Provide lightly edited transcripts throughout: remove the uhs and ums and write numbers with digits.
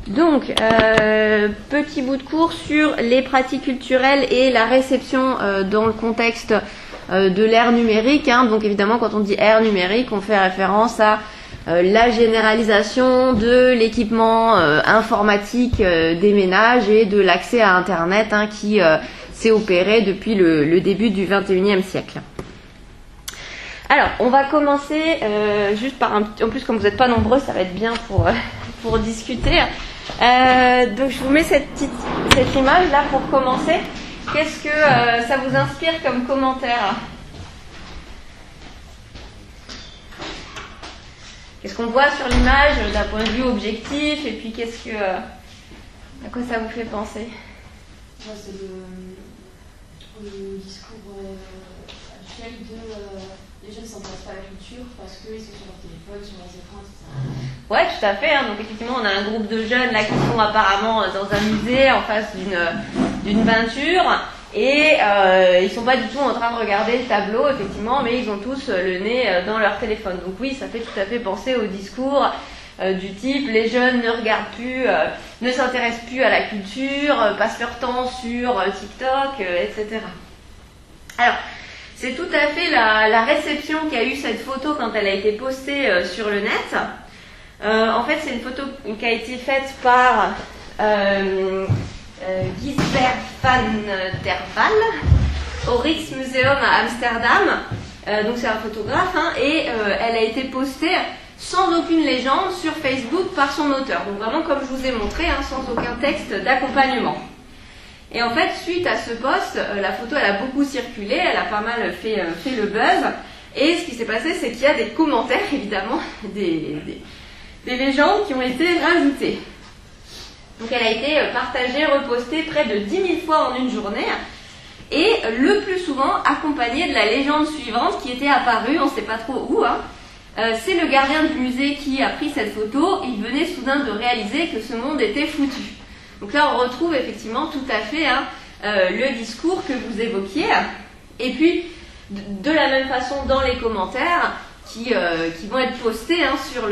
Donc, petit bout de cours sur les pratiques culturelles et la réception dans le contexte de l'ère numérique. Hein. Donc évidemment, quand on dit ère numérique, on fait référence à la généralisation de l'équipement informatique des ménages et de l'accès à Internet hein, qui s'est opéré depuis le début du XXIe siècle. Alors, on va commencer juste par un petit... En plus, comme vous n'êtes pas nombreux, ça va être bien pour discuter. Donc, je vous mets cette image-là pour commencer. Qu'est-ce que ça vous inspire comme commentaire ? Qu'est-ce qu'on voit sur l'image d'un point de vue objectif ? Et puis, à quoi ça vous fait penser ? Moi, c'est le discours actuel de... les jeunes ne s'intéressent pas à la culture parce qu'ils sont sur leur téléphone, sur leurs écrans, etc. Ouais, tout à fait. Hein. Donc effectivement, on a un groupe de jeunes là qui sont apparemment dans un musée en face d'une peinture et ils sont pas du tout en train de regarder le tableau, effectivement, mais ils ont tous le nez dans leur téléphone. Donc oui, ça fait tout à fait penser au discours du type les jeunes ne regardent plus, ne s'intéressent plus à la culture, passent leur temps sur TikTok, etc. Alors, c'est tout à fait la réception qu'a eu cette photo quand elle a été postée sur le net. En fait, c'est une photo qui a été faite par Gisbert van der Waal au Rijksmuseum à Amsterdam. Donc c'est un photographe hein, et elle a été postée sans aucune légende sur Facebook par son auteur. Donc vraiment comme je vous ai montré, hein, sans aucun texte d'accompagnement. Et en fait, suite à ce post, la photo elle a beaucoup circulé, elle a pas mal fait le buzz. Et ce qui s'est passé, c'est qu'il y a des commentaires, évidemment, des légendes qui ont été rajoutées. Donc elle a été partagée, repostée près de 10 000 fois en une journée. Et le plus souvent accompagnée de la légende suivante qui était apparue, on ne sait pas trop où, hein. C'est le gardien du musée qui a pris cette photo. Il venait soudain de réaliser que ce monde était foutu. Donc là, on retrouve effectivement tout à fait hein, le discours que vous évoquiez. Et puis, de la même façon, dans les commentaires qui vont être postés hein, sur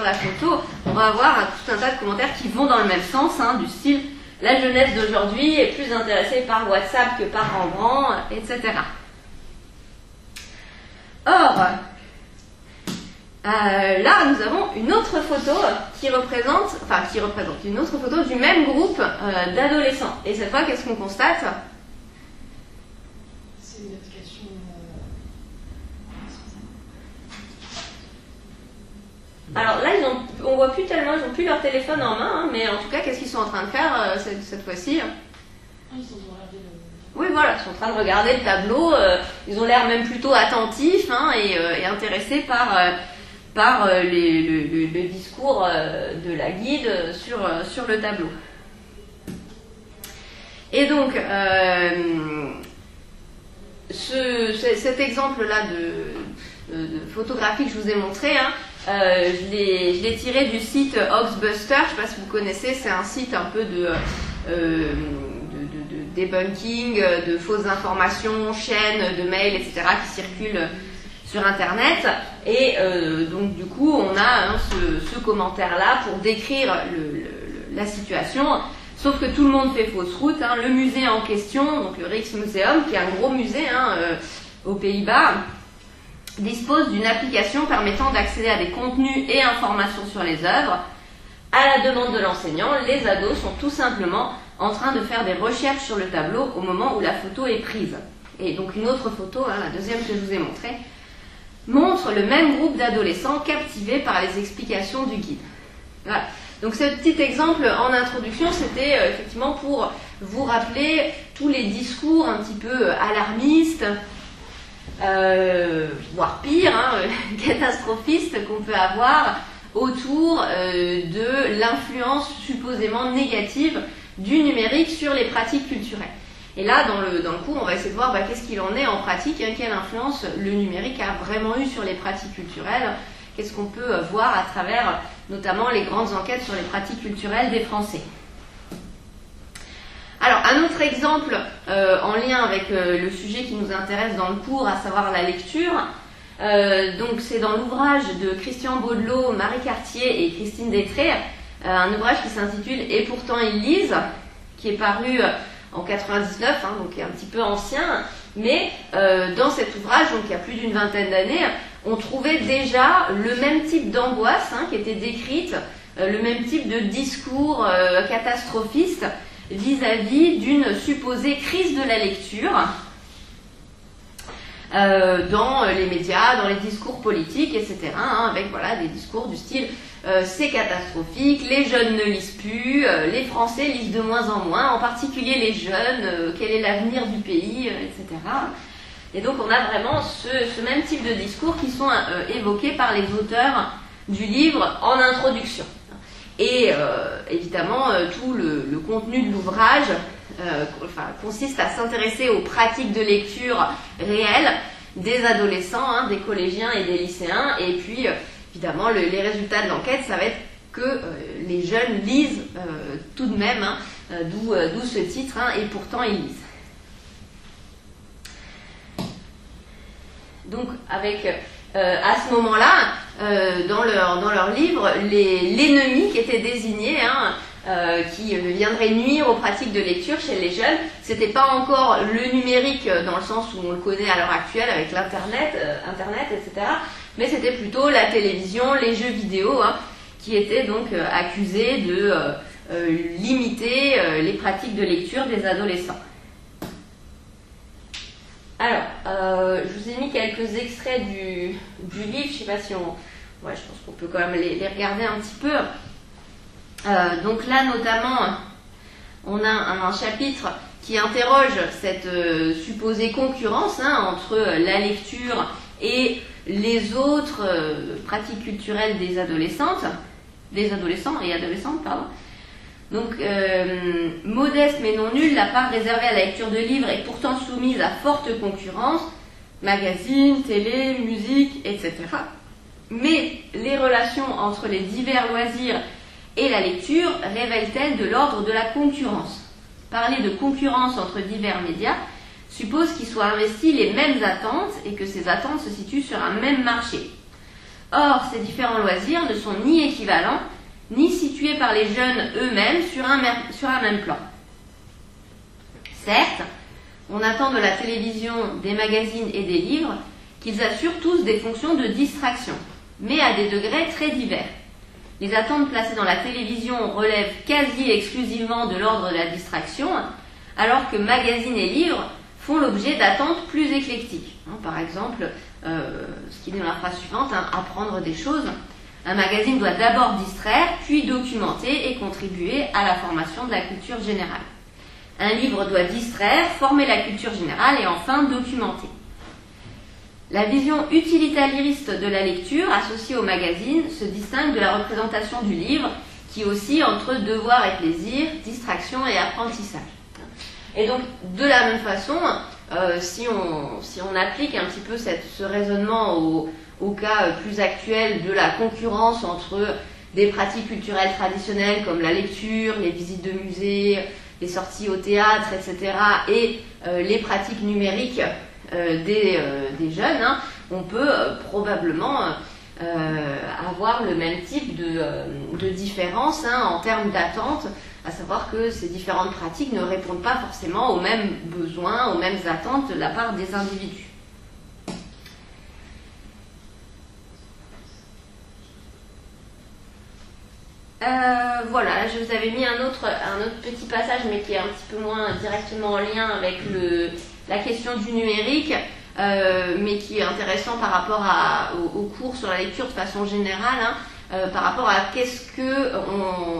la photo, on va avoir tout un tas de commentaires qui vont dans le même sens, hein, du style « La jeunesse d'aujourd'hui est plus intéressée par WhatsApp que par Rembrandt, etc. » Or, là, nous avons une autre photo qui représente une autre photo du même groupe d'adolescents. Et cette fois, qu'est-ce qu'on constate ? C'est une application. Alors là, on voit plus tellement, ils n'ont plus leur téléphone en main, hein, mais en tout cas, qu'est-ce qu'ils sont en train de faire cette fois-ci ? Ils sont en train de regarder le... Oui, voilà, ils sont en train de regarder le tableau. Ils ont l'air même plutôt attentifs hein, et intéressés par le discours de la guide sur le tableau. Et donc, cet exemple-là de photographie que je vous ai montré, hein, je l'ai tiré du site Hoaxbuster. Je ne sais pas si vous connaissez, c'est un site un peu de debunking, de fausses informations, chaînes de mails, etc. qui circulent sur Internet. Et donc du coup, on a hein, ce commentaire-là pour décrire la situation. Sauf que tout le monde fait fausse route. Hein. Le musée en question, donc le Rijksmuseum, qui est un gros musée hein, aux Pays-Bas, dispose d'une application permettant d'accéder à des contenus et informations sur les œuvres. À la demande de l'enseignant, les ados sont tout simplement en train de faire des recherches sur le tableau au moment où la photo est prise. Et donc une autre photo, hein, la deuxième que je vous ai montrée, montre le même groupe d'adolescents captivés par les explications du guide. Voilà. Donc ce petit exemple en introduction, c'était effectivement pour vous rappeler tous les discours un petit peu alarmistes, voire pire, hein, catastrophistes qu'on peut avoir autour de l'influence supposément négative du numérique sur les pratiques culturelles. Et là, dans le cours, on va essayer de voir qu'est-ce qu'il en est en pratique, hein, quelle influence le numérique a vraiment eu sur les pratiques culturelles, qu'est-ce qu'on peut voir à travers notamment les grandes enquêtes sur les pratiques culturelles des Français. Alors, un autre exemple en lien avec le sujet qui nous intéresse dans le cours, à savoir la lecture. Donc, c'est dans l'ouvrage de Christian Baudelot, Marie Cartier et Christine Détré, un ouvrage qui s'intitule « Et pourtant ils lisent », qui est paru en 99, hein, donc qui est un petit peu ancien, mais dans cet ouvrage, donc il y a plus d'une vingtaine d'années, on trouvait déjà le même type d'angoisse hein, qui était décrite, le même type de discours catastrophiste vis-à-vis d'une supposée crise de la lecture dans les médias, dans les discours politiques, etc. Hein, avec voilà, des discours du style c'est catastrophique, les jeunes ne lisent plus, les Français lisent de moins en moins, en particulier les jeunes, quel est l'avenir du pays, etc. Et donc on a vraiment ce même type de discours qui sont évoqués par les auteurs du livre en introduction. Et évidemment, tout le contenu de l'ouvrage consiste à s'intéresser aux pratiques de lecture réelles des adolescents, hein, des collégiens et des lycéens. Et puis, évidemment, les résultats de l'enquête, ça va être que les jeunes lisent tout de même, hein, d'où ce titre, hein, et pourtant ils lisent. Donc, avec à ce moment-là, dans leur livre, l'ennemi qui était désigné, hein, qui viendrait nuire aux pratiques de lecture chez les jeunes, c'était pas encore le numérique dans le sens où on le connaît à l'heure actuelle avec l'internet, etc. Mais c'était plutôt la télévision, les jeux vidéo, hein, qui étaient donc accusés de limiter les pratiques de lecture des adolescents. Alors, je vous ai mis quelques extraits du livre, je sais pas si on... Ouais, je pense qu'on peut quand même les regarder un petit peu. Donc là, notamment, on a un chapitre qui interroge cette supposée concurrence hein, entre la lecture et les autres pratiques culturelles des adolescents et adolescentes, pardon. Donc, modeste mais non nulle, la part réservée à la lecture de livres est pourtant soumise à forte concurrence, magazines, télé, musique, etc. Mais les relations entre les divers loisirs et la lecture révèlent-elles de l'ordre de la concurrence? Parler de concurrence entre divers médias suppose qu'il soit investi les mêmes attentes et que ces attentes se situent sur un même marché. Or, ces différents loisirs ne sont ni équivalents, ni situés par les jeunes eux-mêmes sur un même plan. Certes, on attend de la télévision, des magazines et des livres qu'ils assurent tous des fonctions de distraction, mais à des degrés très divers. Les attentes placées dans la télévision relèvent quasi exclusivement de l'ordre de la distraction, alors que magazines et livres font l'objet d'attentes plus éclectiques. Par exemple, ce qui est dans la phrase suivante, hein, apprendre des choses. Un magazine doit d'abord distraire, puis documenter et contribuer à la formation de la culture générale. Un livre doit distraire, former la culture générale et enfin documenter. La vision utilitariste de la lecture associée au magazine se distingue de la représentation du livre qui oscille entre devoir et plaisir, distraction et apprentissage. Et donc, de la même façon, si on applique un petit peu ce raisonnement au cas plus actuel de la concurrence entre des pratiques culturelles traditionnelles comme la lecture, les visites de musées, les sorties au théâtre, etc. et les pratiques numériques des jeunes, hein, on peut probablement avoir le même type de différence hein, en termes d'attente, à savoir que ces différentes pratiques ne répondent pas forcément aux mêmes besoins, aux mêmes attentes de la part des individus. Voilà, je vous avais mis un autre petit passage, mais qui est un petit peu moins directement en lien avec la question du numérique, mais qui est intéressant par rapport au cours sur la lecture de façon générale, hein, par rapport à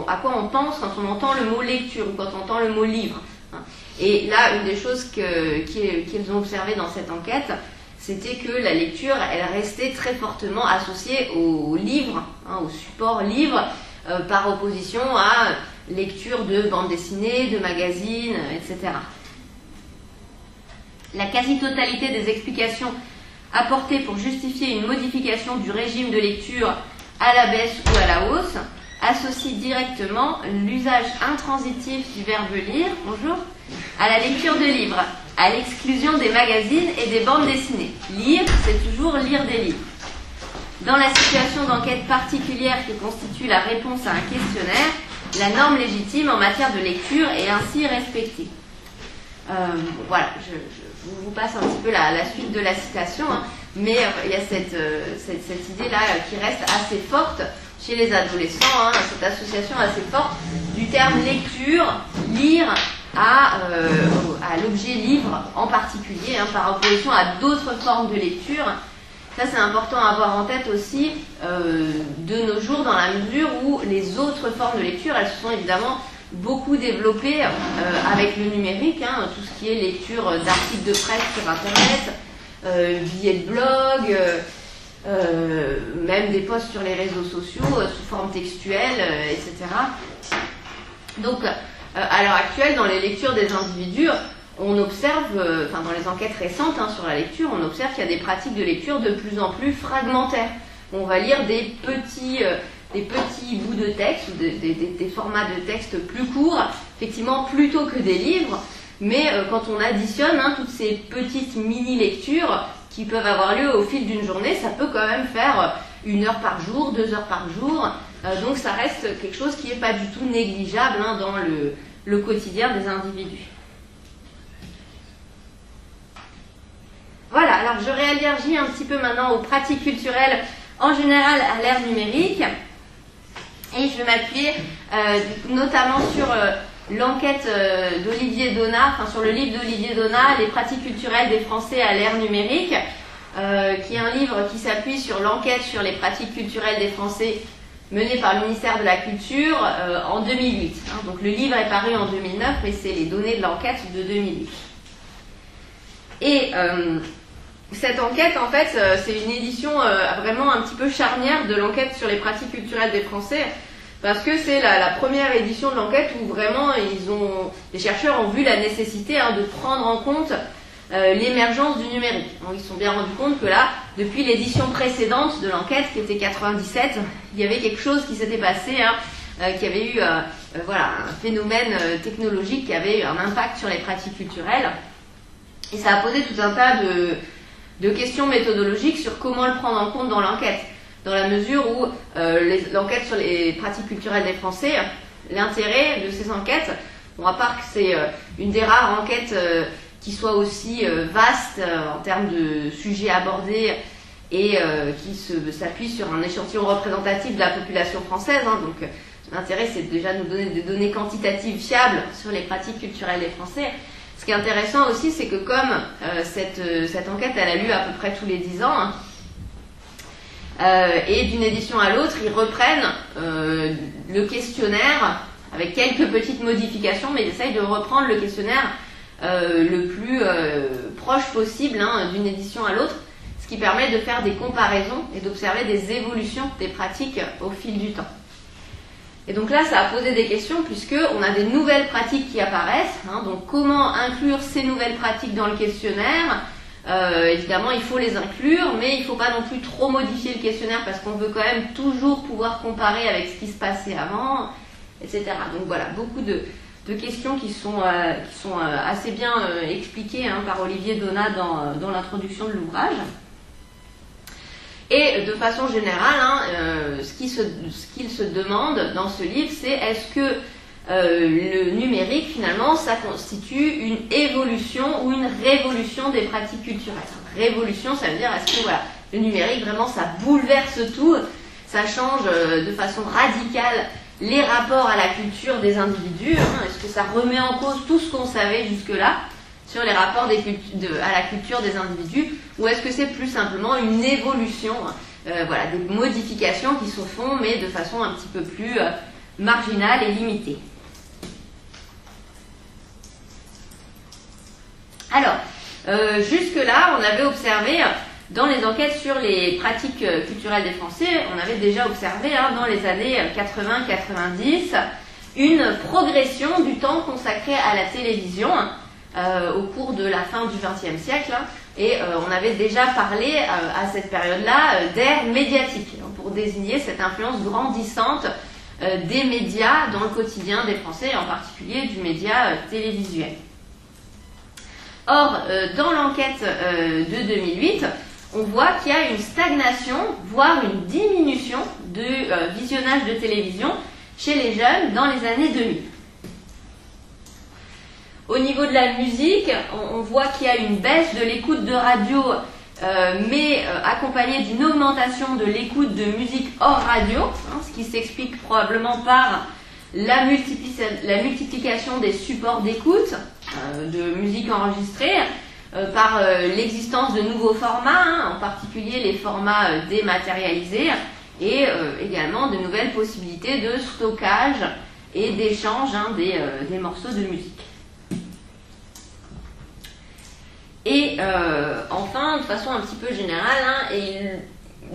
à quoi on pense quand on entend le mot lecture ou quand on entend le mot livre. Hein. Et là, une des choses qu'ils ont observées dans cette enquête, c'était que la lecture, elle restait très fortement associée au livre, hein, au support livre, par opposition à lecture de bandes dessinées, de magazines, etc. La quasi-totalité des explications apportées pour justifier une modification du régime de lecture à la baisse ou à la hausse associent directement l'usage intransitif du verbe lire, bonjour, à la lecture de livres, à l'exclusion des magazines et des bandes dessinées. Lire, c'est toujours lire des livres. Dans la situation d'enquête particulière que constitue la réponse à un questionnaire, la norme légitime en matière de lecture est ainsi respectée. Voilà, je vous passe un petit peu la suite de la citation, hein, mais il y a cette idée-là qui reste assez forte chez les adolescents, hein, cette association assez forte du terme lecture, lire, à l'objet livre en particulier, hein, par opposition à d'autres formes de lecture. Ça, c'est important à avoir en tête aussi de nos jours, dans la mesure où les autres formes de lecture, elles se sont évidemment beaucoup développées avec le numérique, hein, tout ce qui est lecture d'articles de presse sur Internet, billets de blog, même des posts sur les réseaux sociaux sous forme textuelle, etc. Donc, à l'heure actuelle, dans les lectures des individus, on observe, dans les enquêtes récentes, hein, sur la lecture, on observe qu'il y a des pratiques de lecture de plus en plus fragmentaires. On va lire des petits bouts de texte, ou des formats de texte plus courts, effectivement plutôt que des livres, mais quand on additionne, hein, toutes ces petites mini-lectures qui peuvent avoir lieu au fil d'une journée, ça peut quand même faire 1 heure par jour, 2 heures par jour, donc ça reste quelque chose qui n'est pas du tout négligeable, hein, dans le quotidien des individus. Voilà, alors je réélargis un petit peu maintenant aux pratiques culturelles en général à l'ère numérique, et je vais m'appuyer notamment sur l'enquête d'Olivier Donat, sur le livre d'Olivier Donat, Les pratiques culturelles des Français à l'ère numérique, qui est un livre qui s'appuie sur l'enquête sur les pratiques culturelles des Français menée par le ministère de la Culture en 2008. Hein. Donc le livre est paru en 2009, mais c'est les données de l'enquête de 2008. Et cette enquête, en fait, c'est une édition vraiment un petit peu charnière de l'enquête sur les pratiques culturelles des Français, parce que c'est la première édition de l'enquête où vraiment les chercheurs ont vu la nécessité, hein, de prendre en compte l'émergence du numérique. Donc, ils se sont bien rendus compte que là, depuis l'édition précédente de l'enquête, qui était 97, il y avait quelque chose qui s'était passé, hein, qui avait eu un phénomène technologique qui avait eu un impact sur les pratiques culturelles. Et ça a posé tout un tas de questions méthodologiques sur comment le prendre en compte dans l'enquête. Dans la mesure où l'enquête sur les pratiques culturelles des Français, l'intérêt de ces enquêtes, à part que c'est une des rares enquêtes qui soit aussi vaste en termes de sujets abordés et qui s'appuie sur un échantillon représentatif de la population française. Hein, donc l'intérêt, c'est déjà de nous donner des données quantitatives fiables sur les pratiques culturelles des Français. Ce qui est intéressant aussi, c'est que comme cette enquête, elle a lieu à peu près tous les 10 ans, hein, et d'une édition à l'autre, ils reprennent le questionnaire avec quelques petites modifications, mais ils essayent de reprendre le questionnaire le plus proche possible, hein, d'une édition à l'autre, ce qui permet de faire des comparaisons et d'observer des évolutions des pratiques au fil du temps. Et donc là, ça a posé des questions puisqu'on a des nouvelles pratiques qui apparaissent. Hein, donc comment inclure ces nouvelles pratiques dans le questionnaire ? Évidemment, il faut les inclure, mais il ne faut pas non plus trop modifier le questionnaire parce qu'on veut quand même toujours pouvoir comparer avec ce qui se passait avant, etc. Donc voilà, beaucoup de questions qui sont assez bien expliquées, hein, par Olivier Donat dans l'introduction de l'ouvrage. Et de façon générale, hein, ce qu'il se demande dans ce livre, c'est est-ce que le numérique, finalement, ça constitue une évolution ou une révolution des pratiques culturelles. Révolution, ça veut dire est-ce que le numérique, vraiment, ça bouleverse tout, ça change de façon radicale les rapports à la culture des individus, hein, est-ce que ça remet en cause tout ce qu'on savait jusque-là sur les rapports à la culture des individus, ou est-ce que c'est plus simplement une évolution, des modifications qui se font, mais de façon un petit peu plus marginale et limitée. Alors, jusque-là, on avait observé, dans les enquêtes sur les pratiques culturelles des Français, on avait déjà observé, hein, dans les années 80-90, une progression du temps consacré à la télévision, au cours de la fin du XXe siècle, hein, et on avait déjà parlé à cette période-là d'ère médiatique, hein, pour désigner cette influence grandissante des médias dans le quotidien des Français, et en particulier du média télévisuel. Or, dans l'enquête de 2008, on voit qu'il y a une stagnation, voire une diminution du visionnage de télévision chez les jeunes dans les années 2000. Au niveau de la musique, on voit qu'il y a une baisse de l'écoute de radio, mais accompagnée d'une augmentation de l'écoute de musique hors radio, hein, ce qui s'explique probablement par la multiplication des supports d'écoute de musique enregistrée, par l'existence de nouveaux formats, hein, en particulier les formats dématérialisés, et également de nouvelles possibilités de stockage et d'échange, hein, des morceaux de musique. Et enfin, de façon un petit peu générale, hein,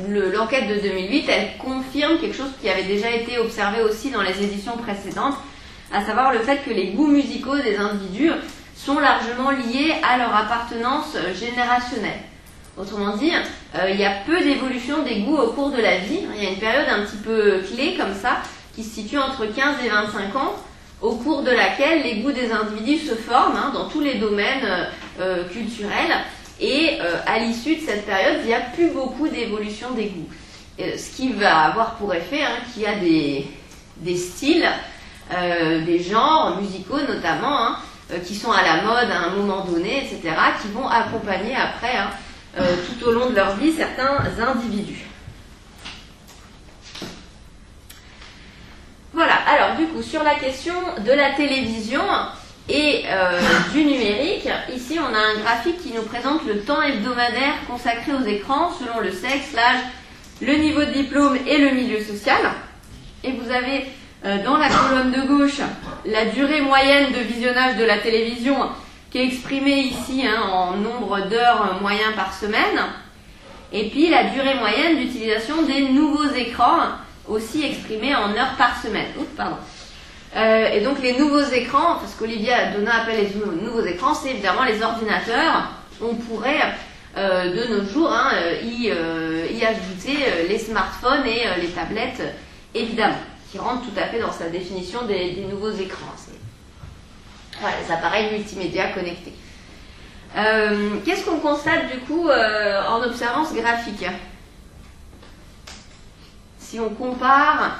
l'enquête de 2008, elle confirme quelque chose qui avait déjà été observé aussi dans les éditions précédentes, à savoir le fait que les goûts musicaux des individus sont largement liés à leur appartenance générationnelle. Autrement dit, il y a peu d'évolution des goûts au cours de la vie. Il y a une période un petit peu clé comme ça, qui se situe entre 15 et 25 ans, au cours de laquelle les goûts des individus se forment, hein, dans tous les domaines culturels. Et à l'issue de cette période, il n'y a plus beaucoup d'évolution des goûts. Ce qui va avoir pour effet, hein, qu'il y a des styles, des genres musicaux notamment, hein, qui sont à la mode à un moment donné, etc., qui vont accompagner après, hein, tout au long de leur vie, certains individus. Voilà, alors du coup, sur la question de la télévision et du numérique, ici on a un graphique qui nous présente le temps hebdomadaire consacré aux écrans selon le sexe, l'âge, le niveau de diplôme et le milieu social. Et vous avez dans la colonne de gauche la durée moyenne de visionnage de la télévision qui est exprimée ici, hein, en nombre d'heures moyen par semaine, et puis la durée moyenne d'utilisation des nouveaux écrans aussi exprimée en heures par semaine. Oups, pardon. Et donc les nouveaux écrans, ce qu'Olivia Donna appelle les nouveaux écrans, c'est évidemment les ordinateurs. On pourrait de nos jours, hein, y ajouter les smartphones et les tablettes, évidemment, qui rentrent tout à fait dans sa définition des nouveaux écrans. Voilà, les appareils multimédia connectés. Qu'est-ce qu'on constate du coup en observant ce graphique? Si on compare,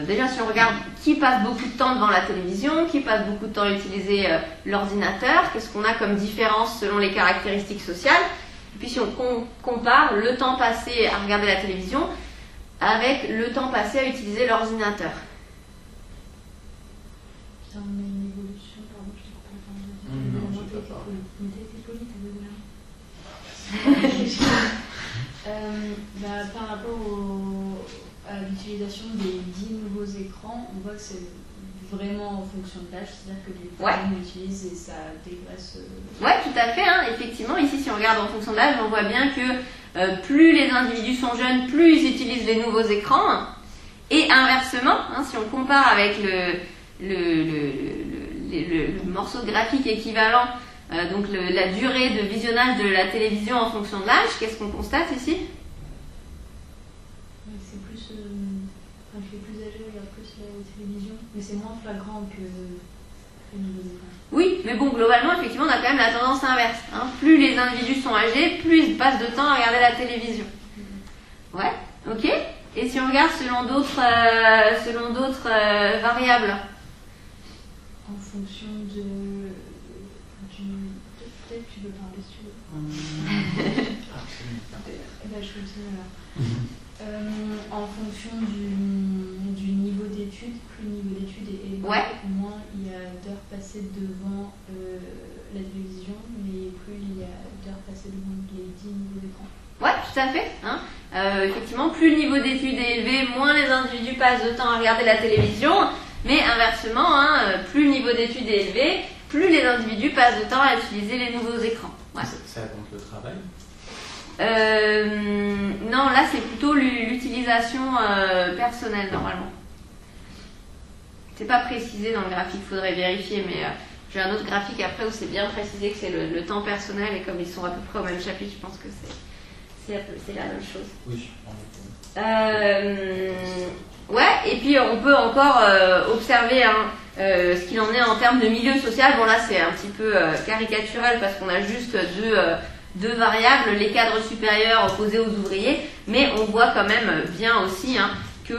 déjà si on regarde qui passe beaucoup de temps devant la télévision, qui passe beaucoup de temps à utiliser l'ordinateur, qu'est-ce qu'on a comme différence selon les caractéristiques sociales, et puis si on compare le temps passé à regarder la télévision avec le temps passé à utiliser l'ordinateur. On a une évolution, pardon, je t'ai coupé par rapport à l'utilisation des 10 nouveaux écrans, on voit que c'est vraiment en fonction de l'âge, c'est-à-dire que les femmes l'utilisent et ça dégraisse. Oui, tout à fait, hein. Effectivement, ici si on regarde en fonction de l'âge, on voit bien que plus les individus sont jeunes, plus ils utilisent les nouveaux écrans, et inversement, hein, si on compare avec le morceau graphique équivalent, donc la durée de visionnage de la télévision en fonction de l'âge, qu'est-ce qu'on constate ici? C'est plus, quand tu es plus âgé, il y a plus la télévision, mais c'est moins flagrant que les nouveaux écrans. Oui, mais bon, globalement, effectivement, on a quand même la tendance inverse, hein. Plus les individus sont âgés, plus ils passent de temps à regarder la télévision. Ouais, ok. Et si on regarde selon d'autres variables? En fonction peut-être tu veux parler si tu veux. Je continue alors. En fonction du niveau d'études, plus le niveau d'études est élevé, moins il y a d'heures passées devant la télévision, mais plus il y a d'heures passées devant les 10 niveaux d'écran. Ouais, tout à fait. Hein. Effectivement, plus le niveau d'études est élevé, moins les individus passent de temps à regarder la télévision. Mais inversement, hein, plus le niveau d'études est élevé, plus les individus passent de temps à utiliser les nouveaux écrans. Ouais. Ça compte le travail? Non, là c'est plutôt l'utilisation personnelle normalement. C'est pas précisé dans le graphique, il faudrait vérifier, mais j'ai un autre graphique après où c'est bien précisé que c'est le temps personnel, et comme ils sont à peu près au même chapitre, je pense que c'est la même chose. Oui, ouais, et puis on peut encore observer, hein, ce qu'il en est en termes de milieu social. Bon là c'est un petit peu caricatural parce qu'on a juste deux variables, les cadres supérieurs opposés aux ouvriers, mais on voit quand même bien aussi hein, que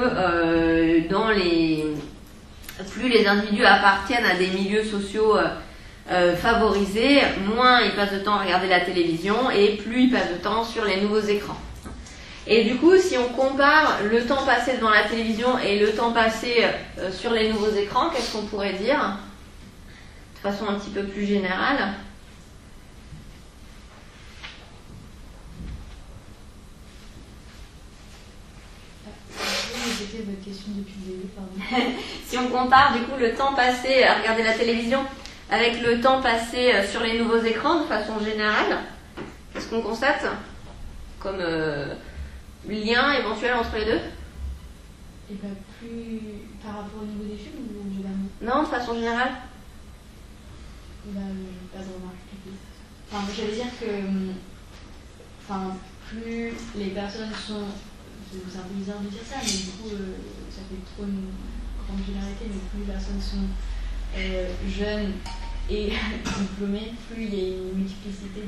plus les individus appartiennent à des milieux sociaux favorisés, moins ils passent de temps à regarder la télévision et plus ils passent de temps sur les nouveaux écrans. Et du coup, si on compare le temps passé devant la télévision et le temps passé sur les nouveaux écrans, qu'est-ce qu'on pourrait dire de façon un petit peu plus générale? Répétez votre question depuis le début, pardon. Si on compare du coup le temps passé à regarder la télévision avec le temps passé sur les nouveaux écrans de façon générale, qu'est-ce qu'on constate comme lien éventuel entre les deux? Et bien plus par rapport au niveau des films ou généralement? Non, de façon générale. Pas de remarque. Enfin, j'allais dire que plus les personnes sont, c'est un peu bizarre de dire ça, mais du coup ça fait trop une grande généralité, mais plus les personnes sont jeunes et diplômées, plus il y a une multiplicité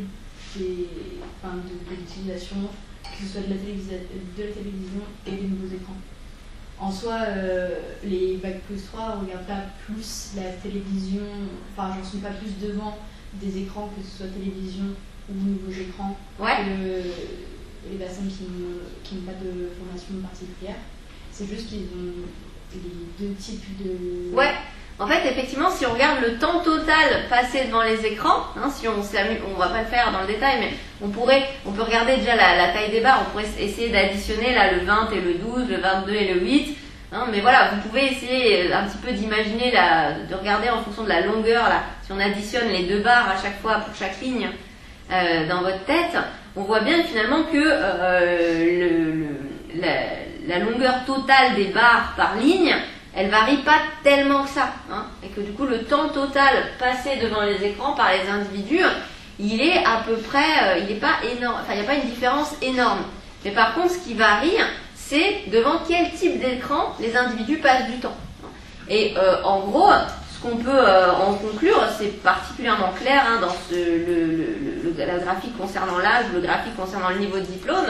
de l'utilisation, que ce soit de la télévision et des nouveaux écrans. En soi, les Bac plus 3 ne regardent pas plus la télévision, j'en suis pas plus devant des écrans, que ce soit télévision ou nouveaux écrans, que les personnes qui n'ont pas de formation particulière. C'est juste qu'ils ont les deux types de... Ouais, en fait, effectivement, si on regarde le temps total passé devant les écrans, hein, si on s'amuse, on va pas le faire dans le détail, mais on peut regarder déjà la taille des barres, on pourrait essayer d'additionner là le 20 et le 12, le 22 et le 8, hein, mais voilà, vous pouvez essayer un petit peu d'imaginer, de regarder en fonction de la longueur, là, si on additionne les deux barres à chaque fois pour chaque ligne dans votre tête, on voit bien finalement que la longueur totale des barres par ligne, elle varie pas tellement que ça, hein, et que du coup le temps total passé devant les écrans par les individus, il est à peu près, il n'est pas énorme, il n'y a pas une différence énorme. Mais par contre, ce qui varie, c'est devant quel type d'écran les individus passent du temps. Et en gros, ce qu'on peut en conclure, c'est particulièrement clair hein, dans le graphique concernant l'âge, le graphique concernant le niveau de diplôme,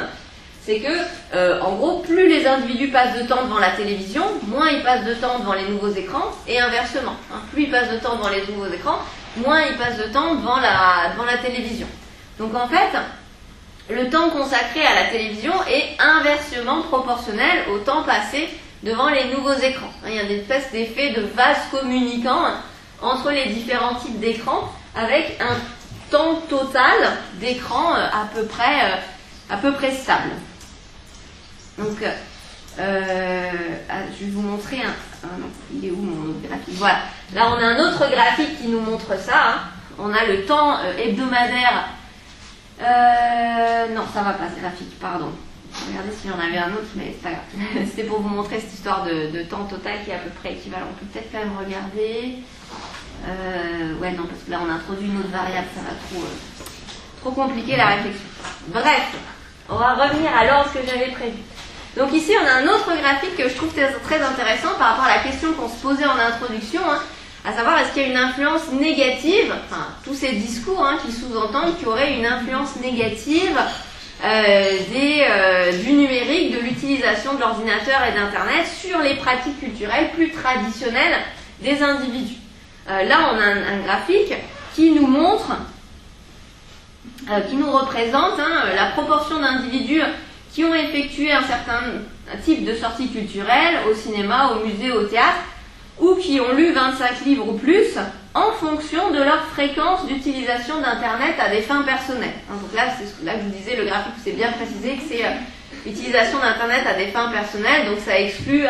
c'est que, en gros, plus les individus passent de temps devant la télévision, moins ils passent de temps devant les nouveaux écrans, et inversement. Hein, plus ils passent de temps devant les nouveaux écrans, moins ils passent de temps devant la télévision. Donc en fait, le temps consacré à la télévision est inversement proportionnel au temps passé devant les nouveaux écrans. Il y a une espèce d'effet de vase communicant entre les différents types d'écrans, avec un temps total d'écran à peu près stable. Donc, je vais vous montrer non, il est où mon autre graphique? Voilà. Là, on a un autre graphique qui nous montre ça. Hein. On a le temps hebdomadaire. Non, ça va pas ce graphique, pardon. Regardez s'il y en avait un autre, mais c'est pas grave. C'était pour vous montrer cette histoire de temps total qui est à peu près équivalent. On peut peut-être quand même regarder. Ouais, non, parce que là, on introduit une autre variable, ça va trop compliquer la réflexion. Bref, on va revenir à ce que j'avais prévu. Donc ici, on a un autre graphique que je trouve très intéressant par rapport à la question qu'on se posait en introduction, hein, à savoir est-ce qu'il y a une influence négative, enfin tous ces discours hein, qui sous-entendent qu'il y aurait une influence négative du numérique, de l'utilisation de l'ordinateur et d'Internet sur les pratiques culturelles plus traditionnelles des individus. Là, on a un graphique qui nous montre, qui nous représente la proportion d'individus qui ont effectué un certain type de sortie culturelle au cinéma, au musée, au théâtre, ou qui ont lu 25 livres ou plus en fonction de leur fréquence d'utilisation d'Internet à des fins personnelles. Donc là, c'est là que je vous disais, le graphique, c'est bien précisé que c'est l'utilisation d'Internet à des fins personnelles, donc ça exclut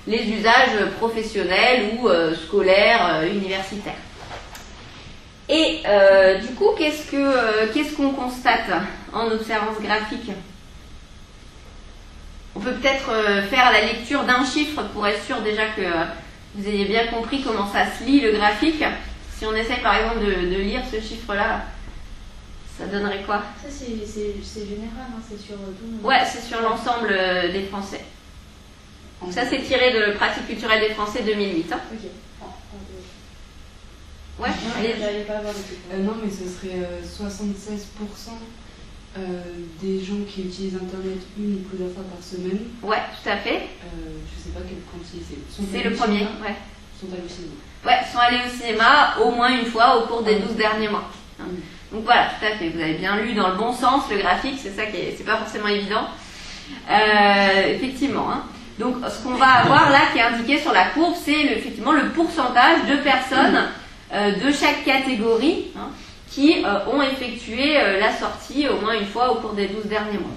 les usages professionnels ou scolaires, universitaires. Et du coup, qu'est-ce qu'on constate en observant ce graphique ? On peut peut-être faire la lecture d'un chiffre pour être sûr déjà que vous ayez bien compris comment ça se lit le graphique. Si on essaie par exemple de lire ce chiffre-là, ça donnerait quoi? Ça c'est général, hein, c'est sur tout le monde. Ouais, c'est sur l'ensemble des Français. Donc ça c'est tiré de Pratique culturelle des Français 2008. Hein. Ok. Ouais, j'arrive pas à voir le truc. Non, mais ce serait 76% Des gens qui utilisent Internet une ou plusieurs fois par semaine. Ouais, tout à fait. Je sais pas quel quantité c'est. C'est le premier, ouais. Sont allés au cinéma. Ouais, sont allés au cinéma au moins une fois au cours des 12 derniers mois. Donc voilà, tout à fait. Vous avez bien lu dans le bon sens le graphique, c'est ça qui est, c'est pas forcément évident. Effectivement. Hein. Donc ce qu'on va avoir là qui est indiqué sur la courbe, c'est effectivement le pourcentage de personnes de chaque catégorie hein, qui ont effectué la sortie au moins une fois au cours des 12 derniers mois.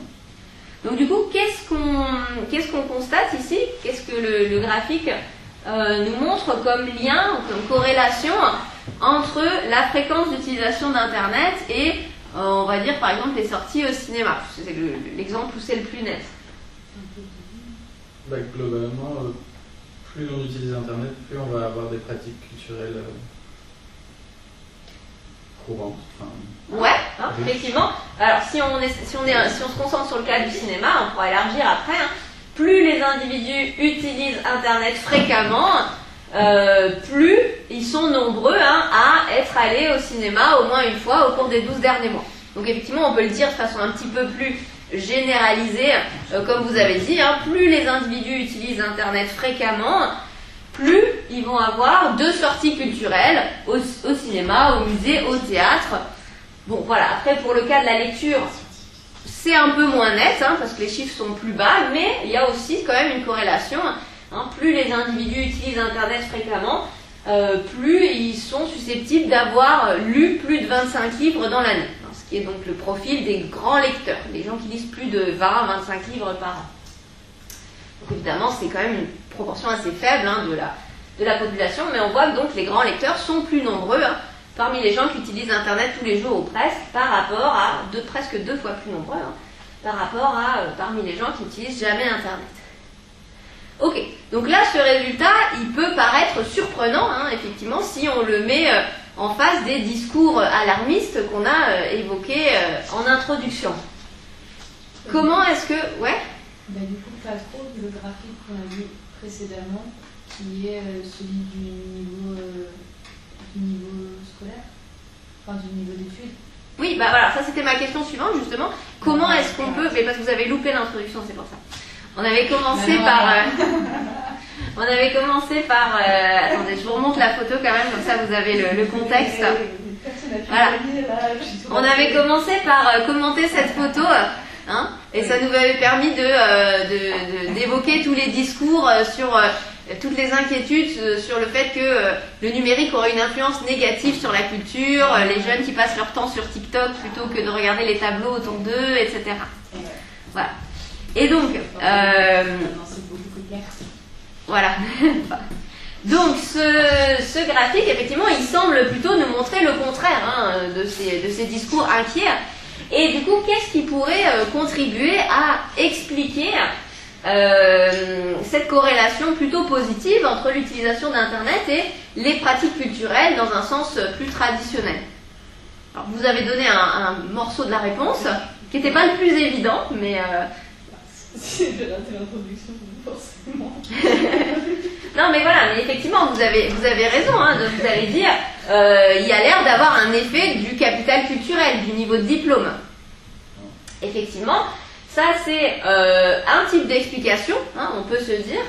Donc du coup, qu'est-ce qu'on constate ici? Qu'est-ce que le graphique nous montre comme lien, comme corrélation entre la fréquence d'utilisation d'Internet et, on va dire par exemple, les sorties au cinéma? C'est l'exemple où c'est le plus net. Bah, globalement, plus on utilise Internet, plus on va avoir des pratiques culturelles courantes. Enfin, ouais, hein, effectivement. Alors si on se concentre sur le cas du cinéma, on pourra élargir après. Hein, plus les individus utilisent Internet fréquemment, plus ils sont nombreux hein, à être allés au cinéma au moins une fois au cours des 12 derniers mois. Donc effectivement, on peut le dire de façon un petit peu plus généralisée, comme vous avez dit, hein, plus les individus utilisent Internet fréquemment, plus ils vont avoir de sorties culturelles au cinéma, au musée, au théâtre. Bon voilà, après pour le cas de la lecture, c'est un peu moins net, hein, parce que les chiffres sont plus bas, mais il y a aussi quand même une corrélation. Hein, plus les individus utilisent Internet fréquemment, plus ils sont susceptibles d'avoir lu plus de 25 livres dans l'année. Hein, ce qui est donc le profil des grands lecteurs, les gens qui lisent plus de 20-25 livres par an. Donc évidemment, c'est quand même une proportion assez faible hein, de la population, mais on voit que donc les grands lecteurs sont plus nombreux hein, parmi les gens qui utilisent Internet tous les jours ou presque, par rapport à presque 2 fois plus nombreux, hein, par rapport à parmi les gens qui n'utilisent jamais Internet. Ok, donc là ce résultat, il peut paraître surprenant, hein, effectivement, si on le met en face des discours alarmistes qu'on a évoqués en introduction. Comment est-ce que... Ouais. Bah, du coup, pas trop le graphique qu'on a vu précédemment, qui est celui du niveau scolaire, enfin du niveau d'études. Oui, bah voilà, ça c'était ma question suivante justement. Comment est-ce qu'on peut, mais parce que vous avez loupé l'introduction, c'est pour ça. On avait commencé par, attendez, je vous remonte la photo quand même, comme ça vous avez le contexte. Voilà. On avait commencé par commenter cette photo. Hein, et ça nous avait permis d'évoquer tous les discours sur toutes les inquiétudes sur le fait que le numérique aurait une influence négative sur la culture, les jeunes qui passent leur temps sur TikTok plutôt que de regarder les tableaux autour d'eux, etc. Voilà. Et donc, voilà. Donc ce graphique, effectivement, il semble plutôt nous montrer le contraire hein, de ces discours inquiets. Et du coup, qu'est-ce qui pourrait contribuer à expliquer cette corrélation plutôt positive entre l'utilisation d'Internet et les pratiques culturelles dans un sens plus traditionnel? Alors, vous avez donné un morceau de la réponse qui n'était pas le plus évident, mais... Si j'ai raté l'introduction, forcément. Non, mais voilà, mais effectivement, vous avez raison, hein, vous allez dire, il y a l'air d'avoir un effet du capital culturel, du niveau de diplôme. Effectivement, ça c'est un type d'explication, hein, on peut se dire,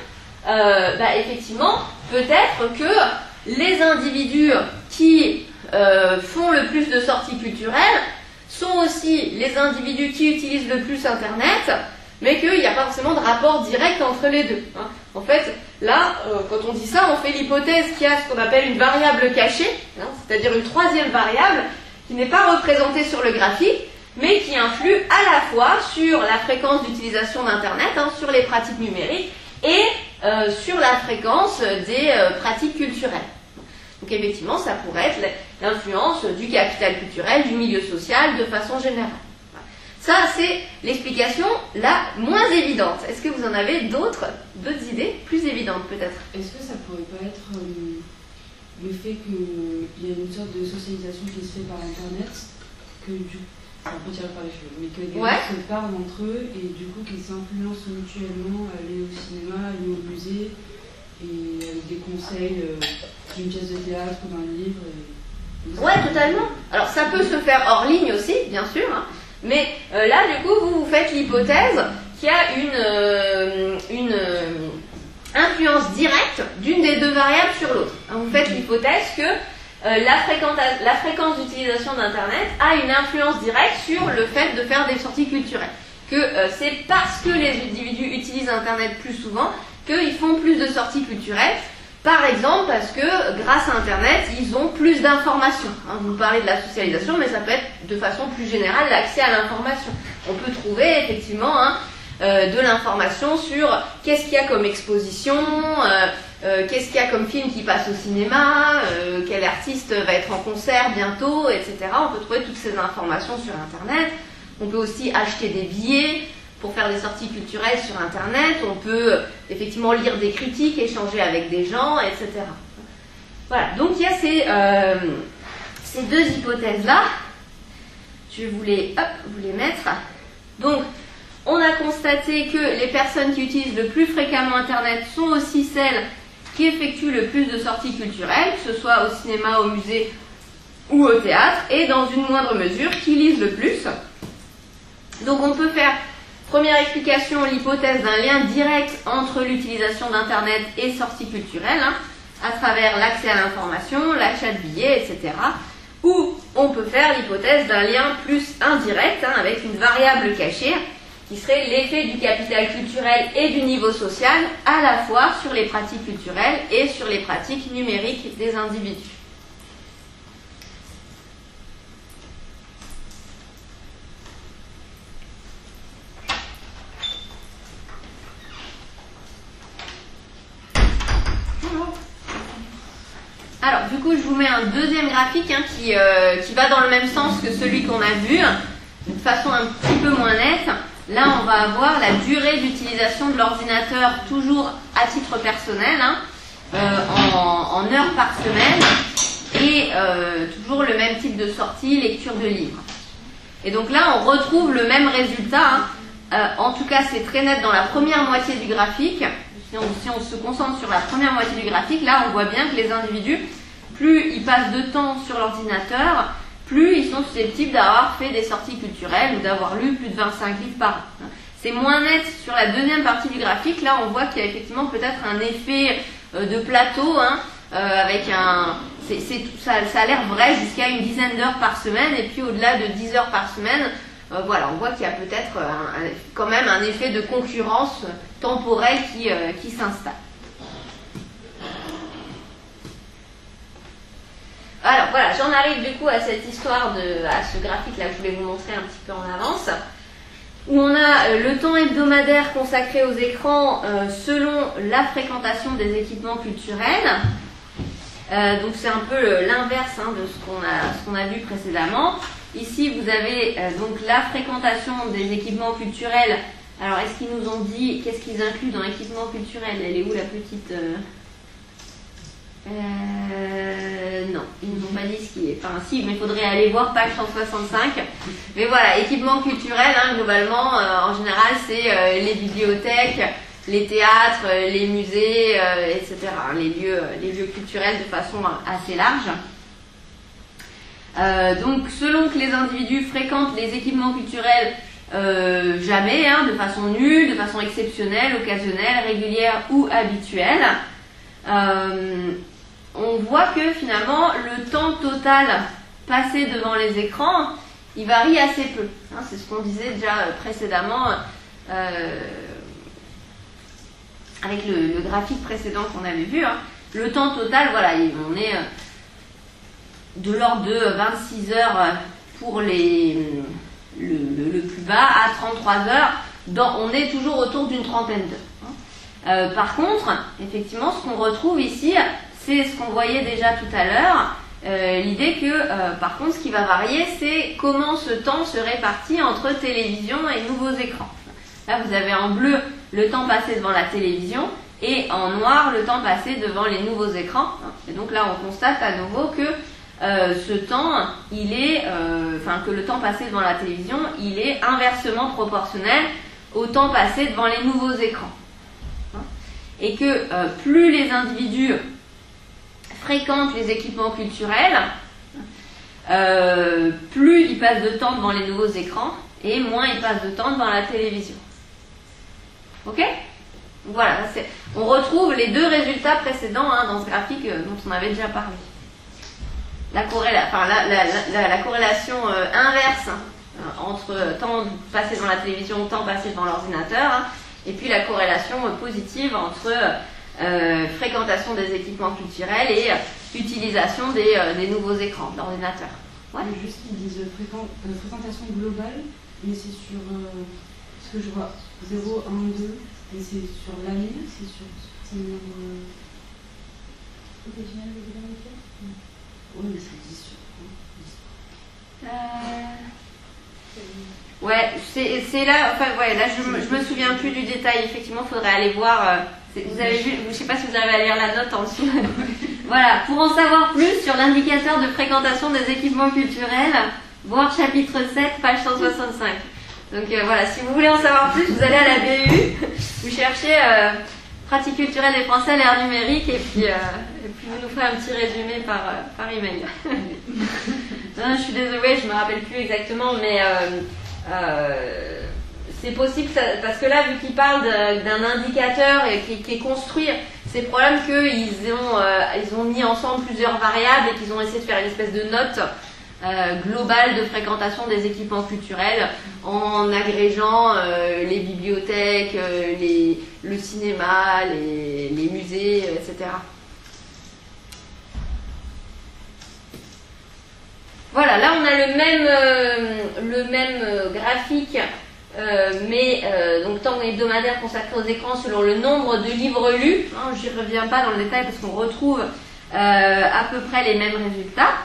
effectivement, peut-être que les individus qui font le plus de sorties culturelles sont aussi les individus qui utilisent le plus Internet, mais qu'il n'y a pas forcément de rapport direct entre les deux. Hein. En fait, là, quand on dit ça, on fait l'hypothèse qu'il y a ce qu'on appelle une variable cachée, hein, c'est-à-dire une troisième variable qui n'est pas représentée sur le graphique, mais qui influe à la fois sur la fréquence d'utilisation d'Internet, hein, sur les pratiques numériques, et sur la fréquence des pratiques culturelles. Donc effectivement, ça pourrait être l'influence du capital culturel, du milieu social, de façon générale. Ça, c'est l'explication la moins évidente. Est-ce que vous en avez d'autres idées plus évidentes, peut-être? Est-ce que ça pourrait pas être le fait qu'il y a une sorte de socialisation qui se fait par Internet, que c'est un peu tiré par les cheveux, mais que les gens se parlent entre eux et du coup qu'ils s'influencent mutuellement à aller au cinéma, aller au musée, et avec des conseils d'une pièce de théâtre ou d'un livre. Ouais, totalement. Alors ça peut se faire hors ligne aussi, bien sûr, hein. Mais là, du coup, vous faites l'hypothèse qu'il y a une influence directe d'une des deux variables sur l'autre. Vous faites l'hypothèse que la fréquence d'utilisation d'Internet a une influence directe sur le fait de faire des sorties culturelles. Que c'est parce que les individus utilisent Internet plus souvent qu'ils font plus de sorties culturelles. Par exemple, parce que grâce à Internet, ils ont plus d'informations. Vous parlez de la socialisation, mais ça peut être de façon plus générale l'accès à l'information. On peut trouver effectivement de l'information sur qu'est-ce qu'il y a comme exposition, qu'est-ce qu'il y a comme film qui passe au cinéma, quel artiste va être en concert bientôt, etc. On peut trouver toutes ces informations sur Internet. On peut aussi acheter des billets pour faire des sorties culturelles sur Internet. On peut effectivement lire des critiques, échanger avec des gens, etc. Voilà, donc il y a ces deux hypothèses-là. Je vais vous les mettre. Donc, on a constaté que les personnes qui utilisent le plus fréquemment Internet sont aussi celles qui effectuent le plus de sorties culturelles, que ce soit au cinéma, au musée ou au théâtre, et dans une moindre mesure, qui lisent le plus. Donc on peut faire, première explication, l'hypothèse d'un lien direct entre l'utilisation d'Internet et sorties culturelles, à travers l'accès à l'information, l'achat de billets, etc. Ou on peut faire l'hypothèse d'un lien plus indirect, avec une variable cachée, qui serait l'effet du capital culturel et du niveau social, à la fois sur les pratiques culturelles et sur les pratiques numériques des individus. Alors, du coup, je vous mets un deuxième graphique qui va dans le même sens que celui qu'on a vu, de façon un petit peu moins nette. Là, on va avoir la durée d'utilisation de l'ordinateur, toujours à titre personnel, en heures par semaine, et toujours le même type de sortie, lecture de livres. Et donc là, on retrouve le même résultat. En tout cas, c'est très net dans la première moitié du graphique. Si on se concentre sur la première moitié du graphique, là, on voit bien que les individus, plus ils passent de temps sur l'ordinateur, plus ils sont susceptibles d'avoir fait des sorties culturelles ou d'avoir lu plus de 25 livres par an. C'est moins net sur la deuxième partie du graphique. Là, on voit qu'il y a effectivement peut-être un effet de plateau, avec ça a l'air vrai jusqu'à une dizaine d'heures par semaine, et puis au-delà de 10 heures par semaine, voilà, on voit qu'il y a peut-être quand même un effet de concurrence temporelle qui s'installe. Alors voilà, j'en arrive du coup à cette histoire, à ce graphique-là que je voulais vous montrer un petit peu en avance, où on a le temps hebdomadaire consacré aux écrans selon la fréquentation des équipements culturels. Donc c'est un peu l'inverse de ce qu'on a vu précédemment. Ici, vous avez donc la fréquentation des équipements culturels. Alors, est-ce qu'ils nous ont dit qu'est-ce qu'ils incluent dans l'équipement culturel? Elle est où la petite non, ils nous ont pas dit ce qui est. Enfin, si, mais il faudrait aller voir page 165. Mais voilà, équipement culturel, globalement, en général, c'est les bibliothèques, les théâtres, les musées, etc. Les lieux culturels de façon assez large. Donc, selon que les individus fréquentent les équipements culturels jamais, de façon nulle, de façon exceptionnelle, occasionnelle, régulière ou habituelle, on voit que finalement le temps total passé devant les écrans, il varie assez peu. C'est ce qu'on disait déjà précédemment avec le graphique précédent qu'on avait vu. Le temps total, voilà, on est de l'ordre de 26 heures pour le plus bas à 33 heures. On est toujours autour d'une trentaine d'heures. Par contre, effectivement, ce qu'on retrouve ici, c'est ce qu'on voyait déjà tout à l'heure, l'idée que, par contre, ce qui va varier, c'est comment ce temps se répartit entre télévision et nouveaux écrans. Là, vous avez en bleu le temps passé devant la télévision et en noir le temps passé devant les nouveaux écrans. Et donc là, on constate à nouveau que ce temps, que le temps passé devant la télévision, il est inversement proportionnel au temps passé devant les nouveaux écrans. Et que plus les individus fréquentent les équipements culturels, plus ils passent de temps devant les nouveaux écrans, et moins ils passent de temps devant la télévision. Ok? Donc voilà, on retrouve les deux résultats précédents dans ce graphique dont on avait déjà parlé. La corrélation inverse entre temps passé devant la télévision, temps passé devant l'ordinateur, et puis la corrélation positive entre fréquentation des équipements culturels et utilisation des nouveaux écrans d'ordinateur. Ouais. Juste, ils disent fréquentation globale, mais c'est sur ce que je vois 0, 1, 2, et c'est sur l'année, c'est sur. Oui, mais ça dit sur. Ouais, c'est là, enfin, ouais, là je me souviens plus du détail, effectivement, il faudrait aller voir. Vous avez vu, je ne sais pas si vous avez à lire la note en dessous. Voilà, pour en savoir plus sur l'indicateur de fréquentation des équipements culturels, voir chapitre 7, page 165. Donc voilà, si vous voulez en savoir plus, vous allez à la BU, vous cherchez pratique culturelle des Français à l'ère numérique, et puis vous nous ferez un petit résumé par email. Non, je suis désolée, je me rappelle plus exactement, mais c'est possible parce que là, vu qu'ils parlent d'un indicateur qui est construit, c'est probable qu'ils ont mis ensemble plusieurs variables et qu'ils ont essayé de faire une espèce de note globale de fréquentation des équipements culturels en agrégeant les bibliothèques, le cinéma, les musées, etc. Voilà, là on a le même graphique, mais donc temps hebdomadaire consacré aux écrans selon le nombre de livres lus. J'y reviens pas dans le détail parce qu'on retrouve à peu près les mêmes résultats.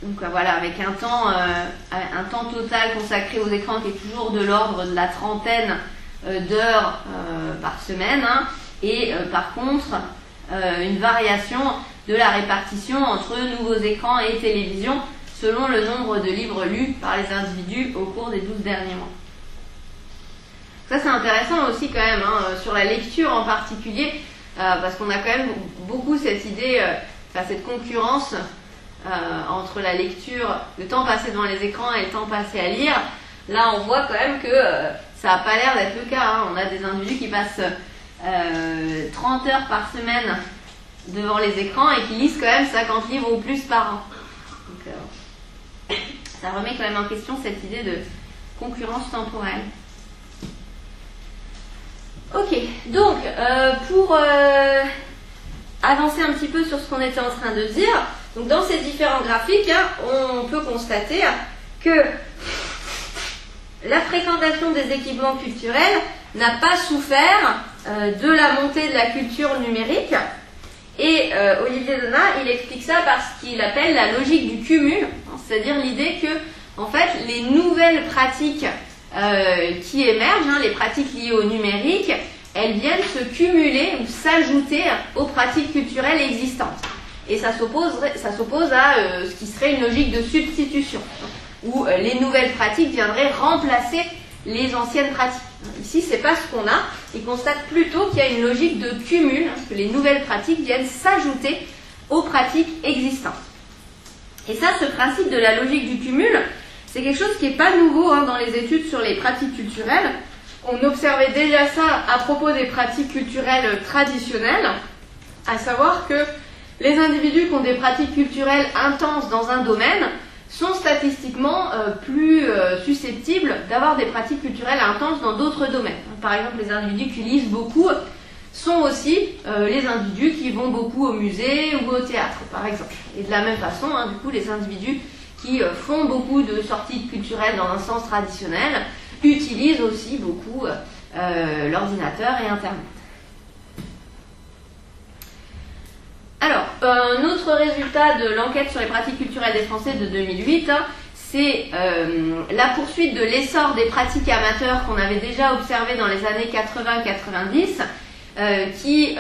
Donc voilà, avec un temps total consacré aux écrans qui est toujours de l'ordre de la trentaine d'heures par semaine, et par contre une variation de la répartition entre nouveaux écrans et télévision selon le nombre de livres lus par les individus au cours des 12 derniers mois. Ça c'est intéressant aussi quand même, sur la lecture en particulier, parce qu'on a quand même beaucoup cette idée, cette concurrence entre la lecture, le temps passé devant les écrans et le temps passé à lire. Là on voit quand même que ça n'a pas l'air d'être le cas. On a des individus qui passent 30 heures par semaine devant les écrans et qui lisent quand même 50 livres ou plus par an. Donc, ça remet quand même en question cette idée de concurrence temporelle. Ok, donc pour avancer un petit peu sur ce qu'on était en train de dire, donc dans ces différents graphiques, on peut constater que la fréquentation des équipements culturels n'a pas souffert de la montée de la culture numérique. Et Olivier Donat, il explique ça par ce qu'il appelle la logique du cumul, c'est-à-dire l'idée que, en fait, les nouvelles pratiques qui émergent, les pratiques liées au numérique, elles viennent se cumuler ou s'ajouter aux pratiques culturelles existantes. Et ça s'oppose à ce qui serait une logique de substitution, où les nouvelles pratiques viendraient remplacer les anciennes pratiques. Ici, c'est pas ce qu'on a. Il constate plutôt qu'il y a une logique de cumul, que les nouvelles pratiques viennent s'ajouter aux pratiques existantes. Et ça, ce principe de la logique du cumul, c'est quelque chose qui n'est pas nouveau dans les études sur les pratiques culturelles. On observait déjà ça à propos des pratiques culturelles traditionnelles, à savoir que les individus qui ont des pratiques culturelles intenses dans un domaine sont statistiquement plus susceptibles d'avoir des pratiques culturelles intenses dans d'autres domaines. Par exemple, les individus qui lisent beaucoup sont aussi les individus qui vont beaucoup au musée ou au théâtre, par exemple. Et de la même façon, du coup, les individus qui font beaucoup de sorties culturelles dans un sens traditionnel utilisent aussi beaucoup l'ordinateur et Internet. Alors, un autre résultat de l'enquête sur les pratiques culturelles des Français de 2008, c'est la poursuite de l'essor des pratiques amateurs qu'on avait déjà observé dans les années 80-90, qui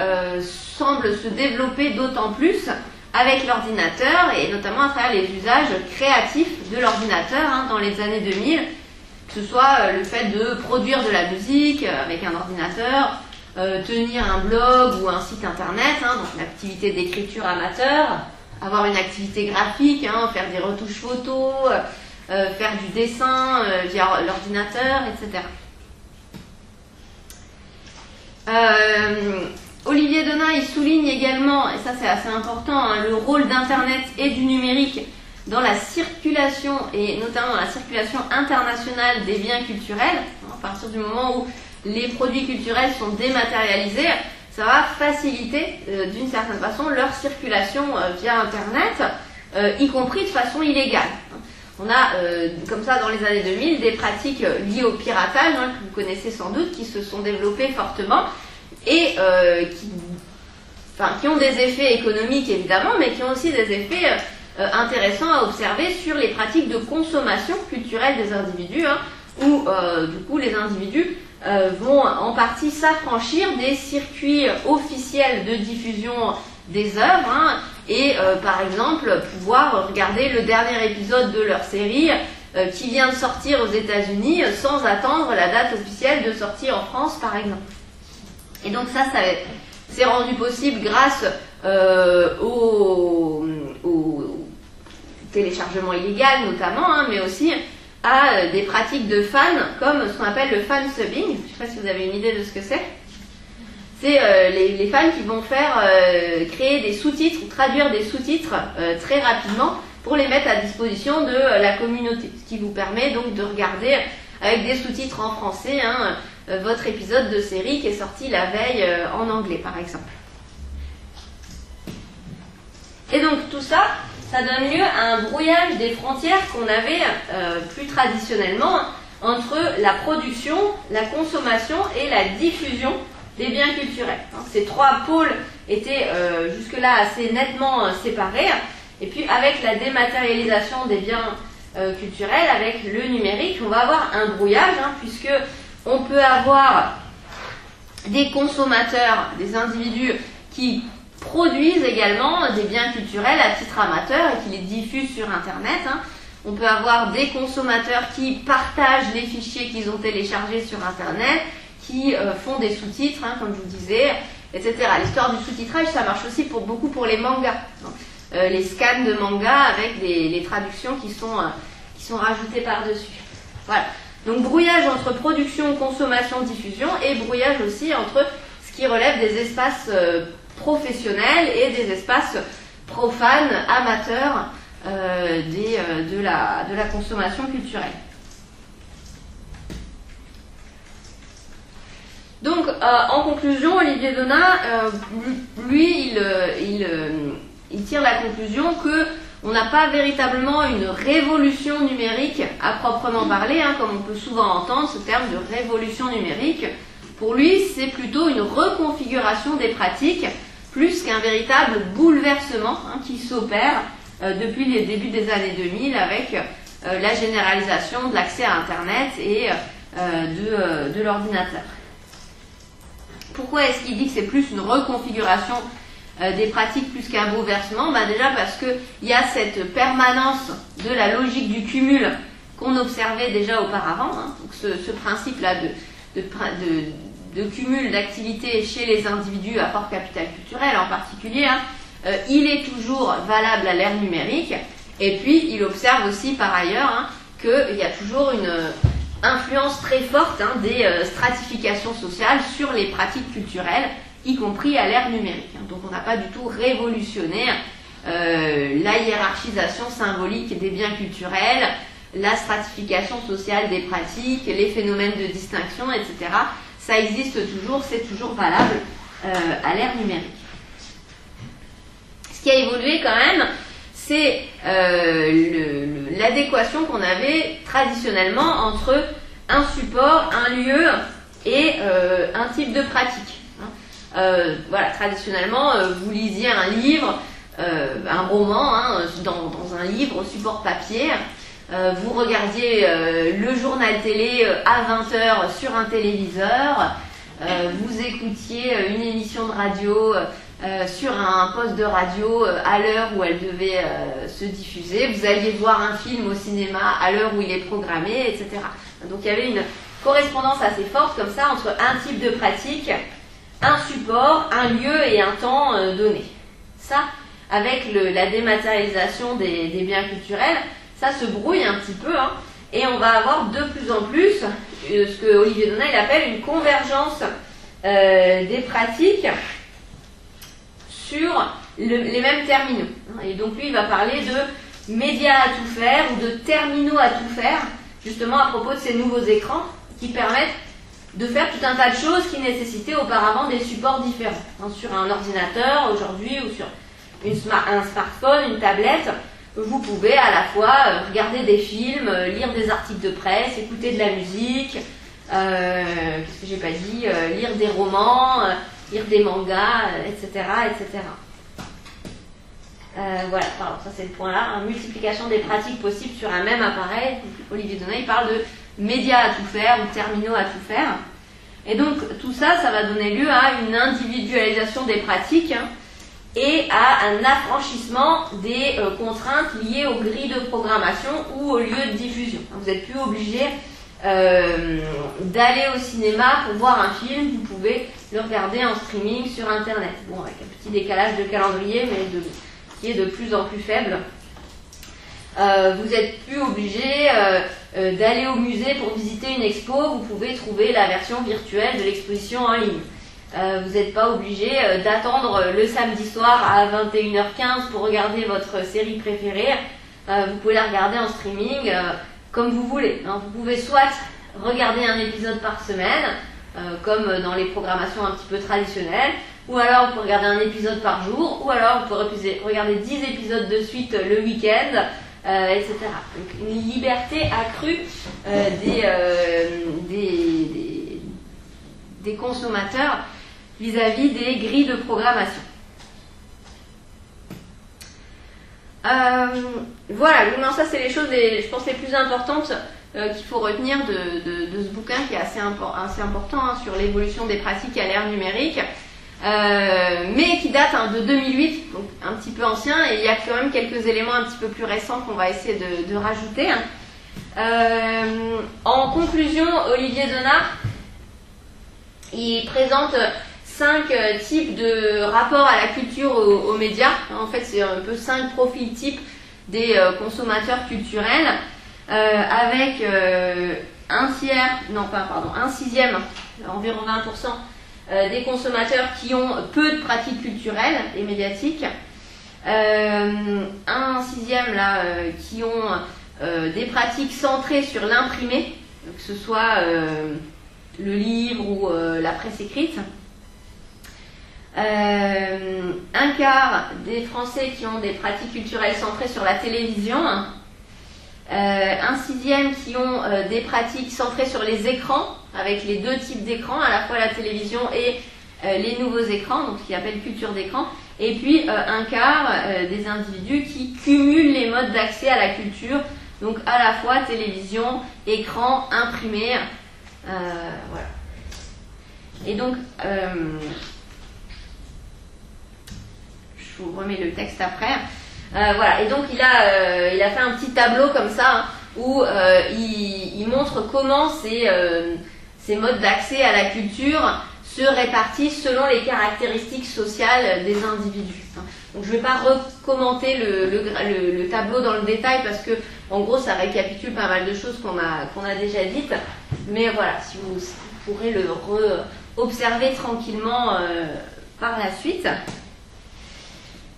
semble se développer d'autant plus avec l'ordinateur et notamment à travers les usages créatifs de l'ordinateur dans les années 2000, que ce soit le fait de produire de la musique avec un ordinateur, tenir un blog ou un site internet, donc une activité d'écriture amateur, avoir une activité graphique, faire des retouches photos, faire du dessin via l'ordinateur, etc. Olivier Donat, il souligne également, et ça c'est assez important, hein, le rôle d'Internet et du numérique dans la circulation, et notamment dans la circulation internationale des biens culturels. À partir du moment où les produits culturels sont dématérialisés, ça va faciliter d'une certaine façon leur circulation via Internet, y compris de façon illégale. On a, comme ça, dans les années 2000, des pratiques liées au piratage, hein, que vous connaissez sans doute, qui se sont développées fortement et qui ont des effets économiques, évidemment, mais qui ont aussi des effets intéressants à observer sur les pratiques de consommation culturelle des individus, hein, où, du coup, les individus vont en partie s'affranchir des circuits officiels de diffusion des œuvres, hein, et par exemple pouvoir regarder le dernier épisode de leur série qui vient de sortir aux États-Unis sans attendre la date officielle de sortie en France, par exemple. Et donc ça c'est rendu possible grâce au téléchargement illégal notamment, hein, mais aussi à des pratiques de fans comme ce qu'on appelle le fan subbing. Je ne sais pas si vous avez une idée de ce que c'est. C'est les fans qui vont créer des sous-titres ou traduire des sous-titres très rapidement pour les mettre à disposition de la communauté, ce qui vous permet donc de regarder avec des sous-titres en français, hein, votre épisode de série qui est sorti la veille en anglais par exemple. Et donc tout ça, ça donne lieu à un brouillage des frontières qu'on avait plus traditionnellement entre la production, la consommation et la diffusion des biens culturels. Ces trois pôles étaient jusque-là assez nettement séparés, et puis avec la dématérialisation des biens culturels, avec le numérique, on va avoir un brouillage, hein, puisque on peut avoir des consommateurs, des individus qui produisent également des biens culturels à titre amateur et qui les diffusent sur Internet, hein. On peut avoir des consommateurs qui partagent les fichiers qu'ils ont téléchargés sur Internet, qui font des sous-titres, hein, comme je vous disais, etc. L'histoire du sous-titrage, ça marche aussi beaucoup pour les mangas. Donc, les scans de mangas avec les traductions qui sont rajoutées par-dessus. Voilà. Donc brouillage entre production, consommation, diffusion, et brouillage aussi entre ce qui relève des espaces professionnels et des espaces profanes, amateurs de la consommation culturelle. Donc, en conclusion, Olivier Donat, lui, il tire la conclusion que on n'a pas véritablement une révolution numérique à proprement parler, hein, comme on peut souvent entendre ce terme de révolution numérique. Pour lui, c'est plutôt une reconfiguration des pratiques, plus qu'un véritable bouleversement, hein, qui s'opère depuis les débuts des années 2000 avec la généralisation de l'accès à Internet et de l'ordinateur. Pourquoi est-ce qu'il dit que c'est plus une reconfiguration des pratiques plus qu'un bouleversement? Déjà parce qu'il y a cette permanence de la logique du cumul qu'on observait déjà auparavant, hein. Donc ce principe-là de cumul d'activités chez les individus à fort capital culturel en particulier, hein, il est toujours valable à l'ère numérique. Et puis il observe aussi par ailleurs, hein, qu'il y a toujours une influence très forte, hein, des stratifications sociales sur les pratiques culturelles, y compris à l'ère numérique. Donc on n'a pas du tout révolutionné la hiérarchisation symbolique des biens culturels, la stratification sociale des pratiques, les phénomènes de distinction, etc. Ça existe toujours, c'est toujours valable à l'ère numérique. Ce qui a évolué quand même, c'est l'adéquation qu'on avait traditionnellement entre un support, un lieu et un type de pratique. Voilà, traditionnellement, vous lisiez un livre, un roman, hein, dans un livre support papier, vous regardiez le journal télé à 20h sur un téléviseur, vous écoutiez une émission de radio sur un poste de radio à l'heure où elle devait se diffuser, vous alliez voir un film au cinéma à l'heure où il est programmé, etc. Donc il y avait une correspondance assez forte comme ça entre un type de pratique, un support, un lieu et un temps donné. Ça, avec la dématérialisation des biens culturels, ça se brouille un petit peu, hein, et on va avoir de plus en plus ce que Olivier Donat il appelle une convergence des pratiques sur les mêmes terminaux. Et donc lui, il va parler de médias à tout faire ou de terminaux à tout faire, justement à propos de ces nouveaux écrans qui permettent de faire tout un tas de choses qui nécessitaient auparavant des supports différents. Sur un ordinateur aujourd'hui ou sur un smartphone, une tablette, vous pouvez à la fois regarder des films, lire des articles de presse, écouter de la musique, qu'est-ce que j'ai pas dit, lire des romans, lire des mangas, etc. etc. Voilà, pardon, ça c'est le point là, multiplication des pratiques possibles sur un même appareil. Olivier Donat il parle de médias à tout faire ou terminaux à tout faire. Et donc tout ça, ça va donner lieu à une individualisation des pratiques, hein, et à un affranchissement des contraintes liées aux grilles de programmation ou aux lieux de diffusion. Vous n'êtes plus obligé d'aller au cinéma pour voir un film, vous pouvez le regarder en streaming sur internet. Bon, avec un petit décalage de calendrier, mais qui est de plus en plus faible. Vous n'êtes plus obligé d'aller au musée pour visiter une expo, vous pouvez trouver la version virtuelle de l'exposition en ligne. Vous n'êtes pas obligé d'attendre le samedi soir à 21h15 pour regarder votre série préférée. Vous pouvez la regarder en streaming comme vous voulez. Vous pouvez soit regarder un épisode par semaine, comme dans les programmations un petit peu traditionnelles, ou alors vous pouvez regarder un épisode par jour, ou alors vous pouvez regarder 10 épisodes de suite le week-end, etc. Donc une liberté accrue des consommateurs vis-à-vis des grilles de programmation. Voilà, donc ça c'est les choses, je pense, les plus importantes qu'il faut retenir de ce bouquin qui est assez important, hein, sur l'évolution des pratiques à l'ère numérique, mais qui date, hein, de 2008, donc un petit peu ancien, et il y a quand même quelques éléments un petit peu plus récents qu'on va essayer de rajouter. En conclusion, Olivier Donat il présente 5 types de rapports à la culture aux médias. En fait, c'est un peu 5 profils types des consommateurs culturels, avec un sixième, environ 20%, des consommateurs qui ont peu de pratiques culturelles et médiatiques, un sixième là, qui ont des pratiques centrées sur l'imprimé, que ce soit le livre ou la presse écrite. Un quart des Français qui ont des pratiques culturelles centrées sur la télévision. Un sixième qui ont des pratiques centrées sur les écrans, avec les deux types d'écrans, à la fois la télévision et les nouveaux écrans, donc ce qu'ils appellent culture d'écran. Et puis un quart des individus qui cumulent les modes d'accès à la culture, donc à la fois télévision, écran, imprimé. Voilà. Et donc, je vous remets le texte après. Voilà. Et donc il a fait un petit tableau comme ça, hein, où il montre comment ces modes d'accès à la culture se répartissent selon les caractéristiques sociales des individus. Donc je ne vais pas recommenter le tableau dans le détail parce que en gros ça récapitule pas mal de choses qu'on a déjà dites, mais voilà, si vous pourrez le observer tranquillement par la suite.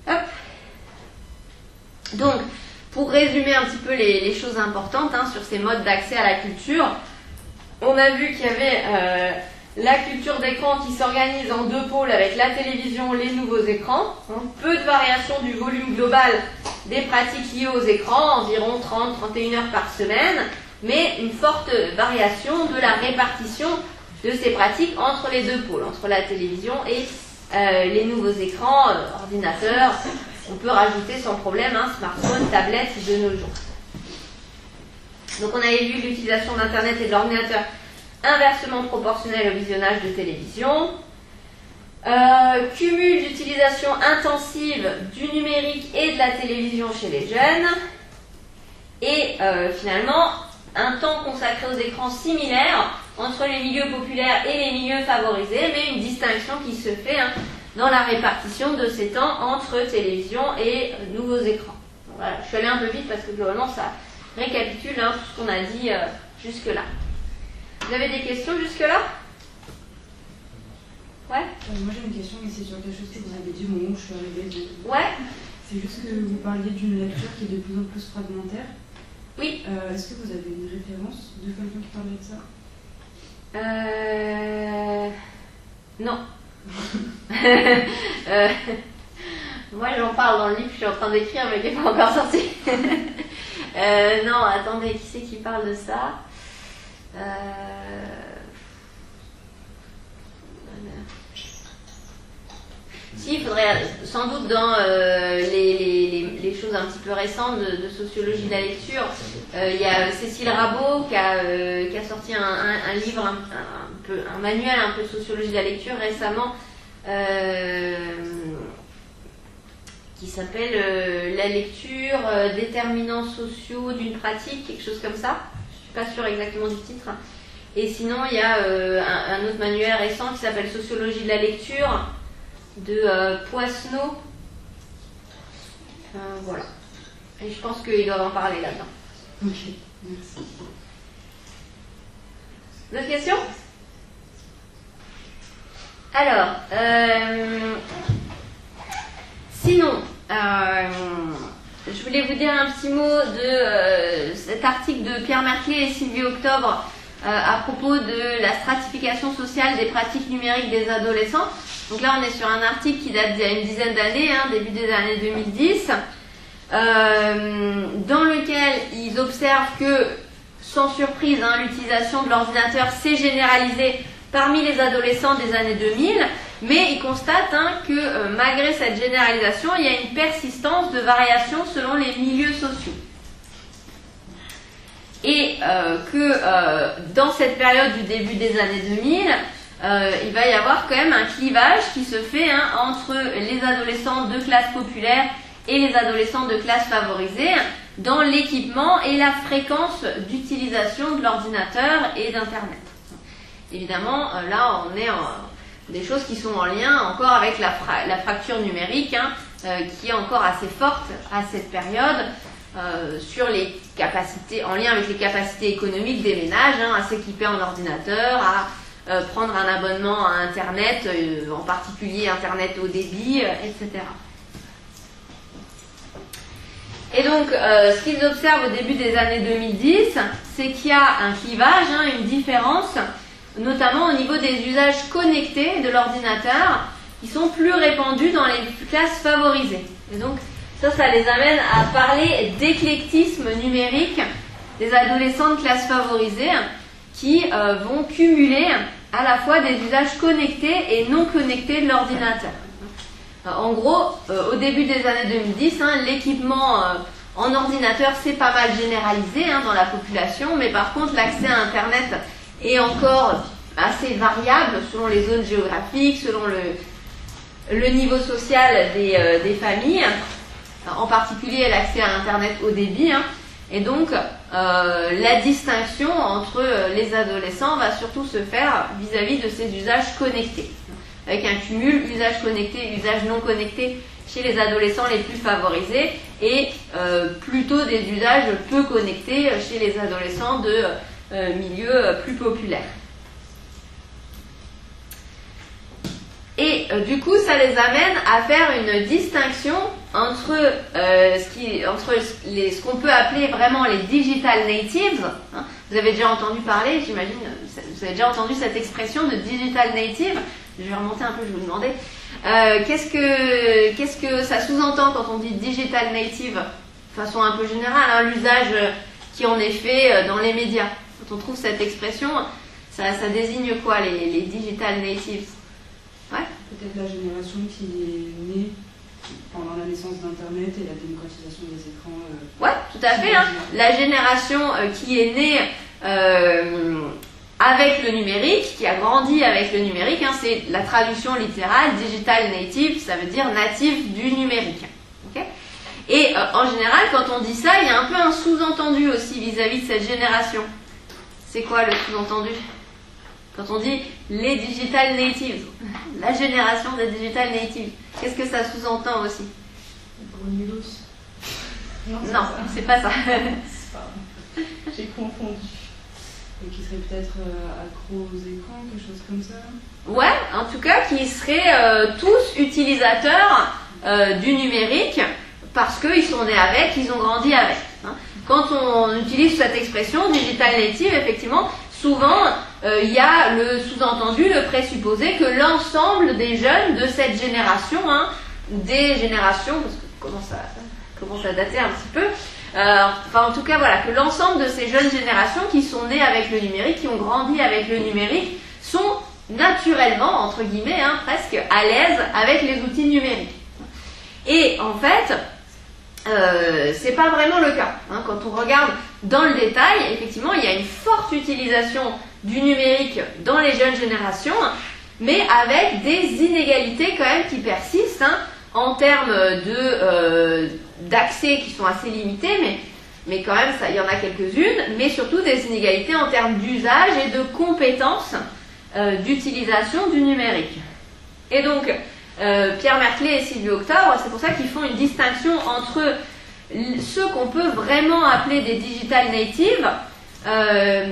Hop. Donc, pour résumer un petit peu les choses importantes, hein, sur ces modes d'accès à la culture, on a vu qu'il y avait la culture d'écran qui s'organise en deux pôles avec la télévision, les nouveaux écrans, hein, peu de variation du volume global des pratiques liées aux écrans, environ 30-31 heures par semaine, mais une forte variation de la répartition de ces pratiques entre les deux pôles, entre la télévision et les nouveaux écrans, ordinateurs. On peut rajouter sans problème un smartphone, tablette de nos jours. Donc on avait vu l'utilisation d'Internet et de l'ordinateur inversement proportionnelle au visionnage de télévision. Cumul d'utilisation intensive du numérique et de la télévision chez les jeunes. Et finalement, un temps consacré aux écrans similaire entre les milieux populaires et les milieux favorisés, mais une distinction qui se fait, hein, dans la répartition de ces temps entre télévision et nouveaux écrans. Donc voilà, je suis allée un peu vite parce que globalement récapitule hein, tout ce qu'on a dit jusque-là. Vous avez des questions jusque-là? Ouais. Moi j'ai une question, mais c'est sur quelque chose que vous avez dit au moment où je suis arrivée. Ouais. C'est juste que vous parliez d'une lecture qui est de plus en plus fragmentaire. Oui. Est-ce que vous avez une référence de quelqu'un qui parlait de ça? Non. Moi j'en parle dans le livre, je suis en train d'écrire mais il n'est pas encore sorti. Non, attendez, qui c'est qui parle de ça? Si, il faudrait sans doute dans les choses un petit peu récentes de sociologie de la lecture, il y a Cécile Rabot qui a sorti un livre, un manuel un peu de sociologie de la lecture récemment, qui s'appelle La lecture, déterminants sociaux d'une pratique, quelque chose comme ça. Je ne suis pas sûre exactement du titre. Et sinon, il y a un autre manuel récent qui s'appelle Sociologie de la lecture de Poisneau. Voilà. Et je pense qu'ils doivent en parler là-dedans. Ok, merci. D'autres questions? Alors, sinon, je voulais vous dire un petit mot de cet article de Pierre Merclé et Sylvie Octobre à propos de la stratification sociale des pratiques numériques des adolescents. Donc là, on est sur un article qui date d'il y a une dizaine d'années, hein, début des années 2010, dans lequel ils observent que, sans surprise, hein, l'utilisation de l'ordinateur s'est généralisée parmi les adolescents des années 2000, mais ils constatent hein, que malgré cette généralisation, il y a une persistance de variations selon les milieux sociaux. Et que dans cette période du début des années 2000, il va y avoir quand même un clivage qui se fait hein, entre les adolescents de classe populaire et les adolescents de classe favorisée dans l'équipement et la fréquence d'utilisation de l'ordinateur et d'Internet. Évidemment, là, on est des choses qui sont en lien encore avec la fracture numérique, hein, qui est encore assez forte à cette période, sur les capacités, en lien avec les capacités économiques des ménages, hein, à s'équiper en ordinateur, à prendre un abonnement à Internet, en particulier Internet haut débit, etc. Et donc, ce qu'ils observent au début des années 2010, c'est qu'il y a un clivage, hein, une différence, notamment au niveau des usages connectés de l'ordinateur, qui sont plus répandus dans les classes favorisées. Et donc, ça les amène à parler d'éclectisme numérique des adolescents de classe favorisée qui vont cumuler à la fois des usages connectés et non connectés de l'ordinateur. En gros, au début des années 2010, hein, l'équipement en ordinateur s'est pas mal généralisé hein, dans la population, mais par contre l'accès à Internet est encore assez variable selon les zones géographiques, selon le niveau social des familles, en particulier l'accès à Internet haut débit. Hein, et donc la distinction entre les adolescents va surtout se faire vis-à-vis de ces usages connectés, avec un cumul usage connecté, usage non connecté chez les adolescents les plus favorisés et plutôt des usages peu connectés chez les adolescents de milieux plus populaires. Et du coup, ça les amène à faire une distinction entre ce qu'on peut appeler vraiment les digital natives. Hein. Vous avez déjà entendu parler, j'imagine, vous avez déjà entendu cette expression de digital native. Je vais remonter un peu, je vais vous demander. Qu'est-ce que ça sous-entend quand on dit digital native, de façon un peu générale, hein, l'usage qui en est fait dans les médias. Quand on trouve cette expression, ça désigne quoi, les digital natives? Ouais. Peut-être la génération qui est née pendant la naissance d'Internet et la démocratisation des écrans. Ouais, tout à fait. Hein. La génération qui est née avec le numérique, qui a grandi avec le numérique, hein, c'est la traduction littérale, digital native, ça veut dire natif du numérique. Okay. Et en général, quand on dit ça, il y a un peu un sous-entendu aussi vis-à-vis de cette génération. C'est quoi le sous-entendu ? Quand on dit les digital natives, la génération des digital natives, qu'est-ce que ça sous-entend aussi ? Brunulos. Non, c'est pas ça. J'ai confondu. Et qui serait peut-être accro aux écrans, quelque chose comme ça. Ouais, en tout cas, qui seraient tous utilisateurs du numérique parce qu'ils sont nés avec, ils ont grandi avec. Hein. Quand on utilise cette expression digital native, effectivement, souvent il y a le sous-entendu, le présupposé que l'ensemble des jeunes de cette génération, hein, des générations, parce que commence à dater un petit peu, enfin en tout cas voilà, que l'ensemble de ces jeunes générations qui sont nées avec le numérique, qui ont grandi avec le numérique, sont naturellement, entre guillemets, hein, presque à l'aise avec les outils numériques. Et en fait, c'est pas vraiment le cas. Hein. Quand on regarde dans le détail, effectivement, il y a une forte utilisation du numérique dans les jeunes générations, mais avec des inégalités quand même qui persistent, hein, en termes d'accès qui sont assez limités, mais quand même, il y en a quelques-unes, mais surtout des inégalités en termes d'usage et de compétences d'utilisation du numérique. Et donc, Pierre Merklé et Sylvie Octobre, c'est pour ça qu'ils font une distinction entre ceux qu'on peut vraiment appeler des digital natives,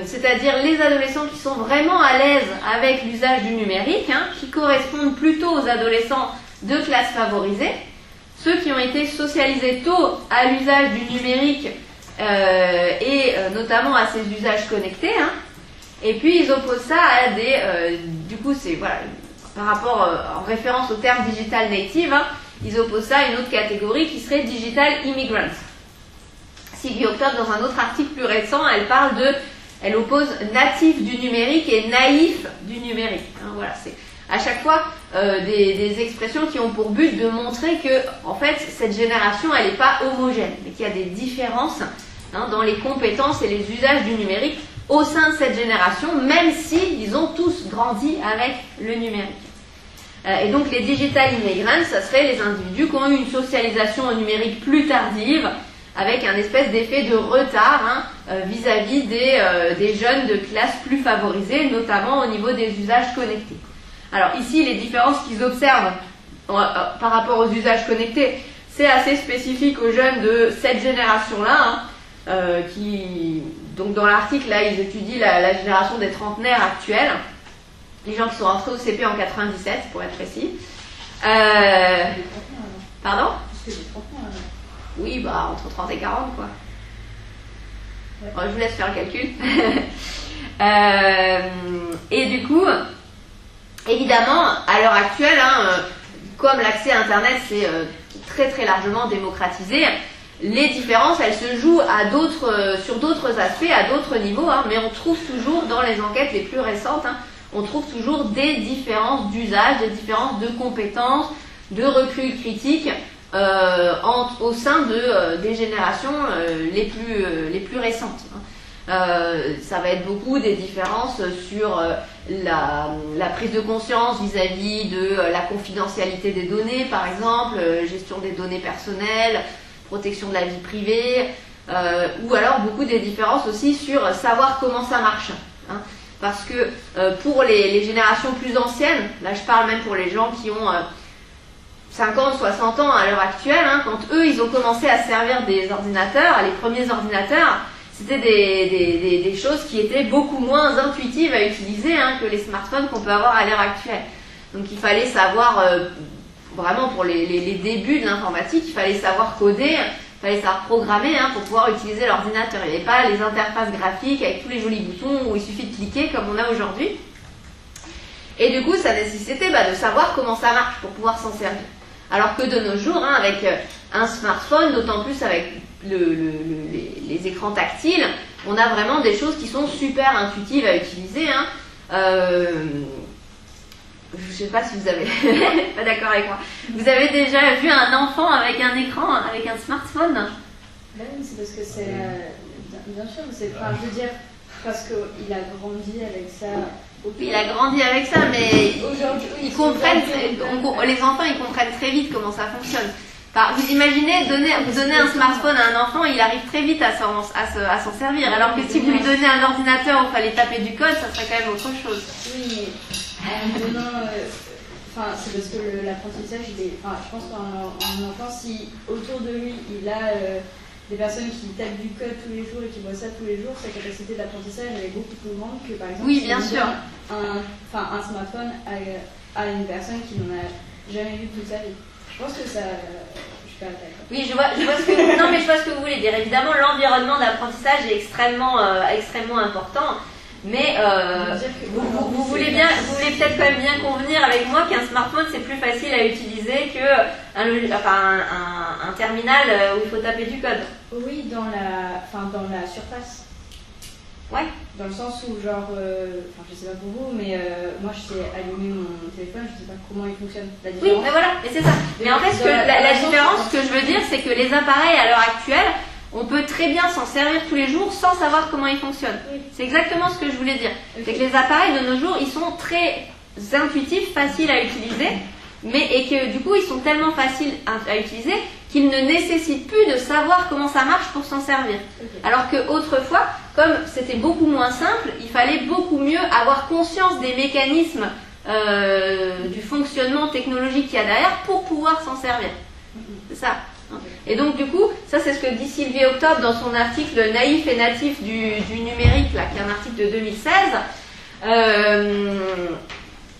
c'est-à-dire les adolescents qui sont vraiment à l'aise avec l'usage du numérique, hein, qui correspondent plutôt aux adolescents de classe favorisée, ceux qui ont été socialisés tôt à l'usage du numérique et notamment à ces usages connectés, hein. Et puis ils opposent ça à des... du coup, c'est voilà, par rapport en référence au terme digital native, hein, ils opposent ça à une autre catégorie qui serait digital immigrants. Sylvie Octobre, dans un autre article plus récent, elle oppose natif du numérique et naïf du numérique. Hein, voilà, c'est à chaque fois des expressions qui ont pour but de montrer que, en fait, cette génération, elle n'est pas homogène, mais qu'il y a des différences, hein, dans les compétences et les usages du numérique au sein de cette génération, même s'ils ont tous grandi avec le numérique. Et donc les digital immigrants, ça serait les individus qui ont eu une socialisation au numérique plus tardive, avec un espèce d'effet de retard, hein, vis-à-vis des jeunes de classe plus favorisée, notamment au niveau des usages connectés. Alors ici, les différences qu'ils observent par rapport aux usages connectés, c'est assez spécifique aux jeunes de cette génération-là, hein, donc dans l'article, là, ils étudient la génération des trentenaires actuels, les gens qui sont rentrés au CP en 97, pour être précis. Pardon ? Oui, bah, entre 30 et 40, quoi. Ouais. Bon, je vous laisse faire le calcul. Et du coup, évidemment, à l'heure actuelle, hein, comme l'accès à Internet c'est très très largement démocratisé, les différences, elles se jouent sur d'autres aspects, à d'autres niveaux, hein, mais on trouve toujours, dans les enquêtes les plus récentes, hein, on trouve toujours des différences d'usage, des différences de compétences, de recul critique au sein des générations les plus récentes. Ça va être beaucoup des différences sur la prise de conscience vis-à-vis de la confidentialité des données, par exemple, gestion des données personnelles, protection de la vie privée, ou alors beaucoup des différences aussi sur savoir comment ça marche. Hein. Parce que pour les générations plus anciennes, là je parle même pour les gens qui ont 50, 60 ans à l'heure actuelle, hein, quand eux ils ont commencé à servir des ordinateurs, les premiers ordinateurs, c'était des choses qui étaient beaucoup moins intuitives à utiliser, hein, que les smartphones qu'on peut avoir à l'heure actuelle. Donc il fallait savoir, vraiment pour les débuts de l'informatique, il fallait savoir coder, il fallait savoir programmer, hein, pour pouvoir utiliser l'ordinateur. Il n'y avait pas les interfaces graphiques avec tous les jolis boutons où il suffit de cliquer comme on a aujourd'hui. Et du coup, ça nécessitait de savoir comment ça marche pour pouvoir s'en servir. Alors que de nos jours, hein, avec un smartphone, d'autant plus avec les écrans tactiles, on a vraiment des choses qui sont super intuitives à utiliser. Hein. Je ne sais pas si vous avez... pas d'accord avec moi. Vous avez déjà vu un enfant avec un écran, avec un smartphone ? Oui, c'est parce que c'est... bien sûr, c'est... Enfin, je veux dire, parce qu'il a grandi avec ça... Il a grandi avec ça, mais ils comprennent, les enfants ils comprennent très vite comment ça fonctionne. Enfin, vous imaginez, vous donnez un smartphone à un enfant, il arrive très vite à s'en servir, alors que si vous lui donnez un ordinateur où il fallait taper du code, ça serait quand même autre chose. Oui, mais c'est parce que l'apprentissage, je pense qu'un enfant, si autour de lui il a des personnes qui tapent du code tous les jours et qui voient ça tous les jours, sa capacité d'apprentissage elle est beaucoup plus grande que par exemple oui, bien sûr. Un smartphone à une personne qui n'en a jamais vu toute sa vie. Je pense que ça... Oui, je vois ce que non, mais je vois ce que vous voulez dire. Évidemment, l'environnement d'apprentissage est extrêmement important, mais vous voulez peut-être quand même bien convenir avec moi qu'un smartphone c'est plus facile à utiliser que un terminal où il faut taper du code. Oui, dans la surface. Ouais. Dans le sens où, genre, je sais pas pour vous, mais moi je sais allumer mon téléphone, je sais pas comment il fonctionne. La différence. Oui, mais voilà, mais c'est ça. Mais en fait, la différence, ce que je veux dire, c'est que les appareils à l'heure actuelle, on peut très bien s'en servir tous les jours sans savoir comment ils fonctionnent. Oui. C'est exactement ce que je voulais dire. Okay. C'est que les appareils de nos jours, ils sont très intuitifs, faciles à utiliser, et que du coup, ils sont tellement faciles à utiliser qu'ils ne nécessitent plus de savoir comment ça marche pour s'en servir. Okay. Alors qu'autrefois, comme c'était beaucoup moins simple, il fallait beaucoup mieux avoir conscience des mécanismes du fonctionnement technologique qu'il y a derrière pour pouvoir s'en servir. C'est ça. Et donc du coup, ça c'est ce que dit Sylvie Octobre dans son article Naïf et natif du numérique, là, qui est un article de 2016.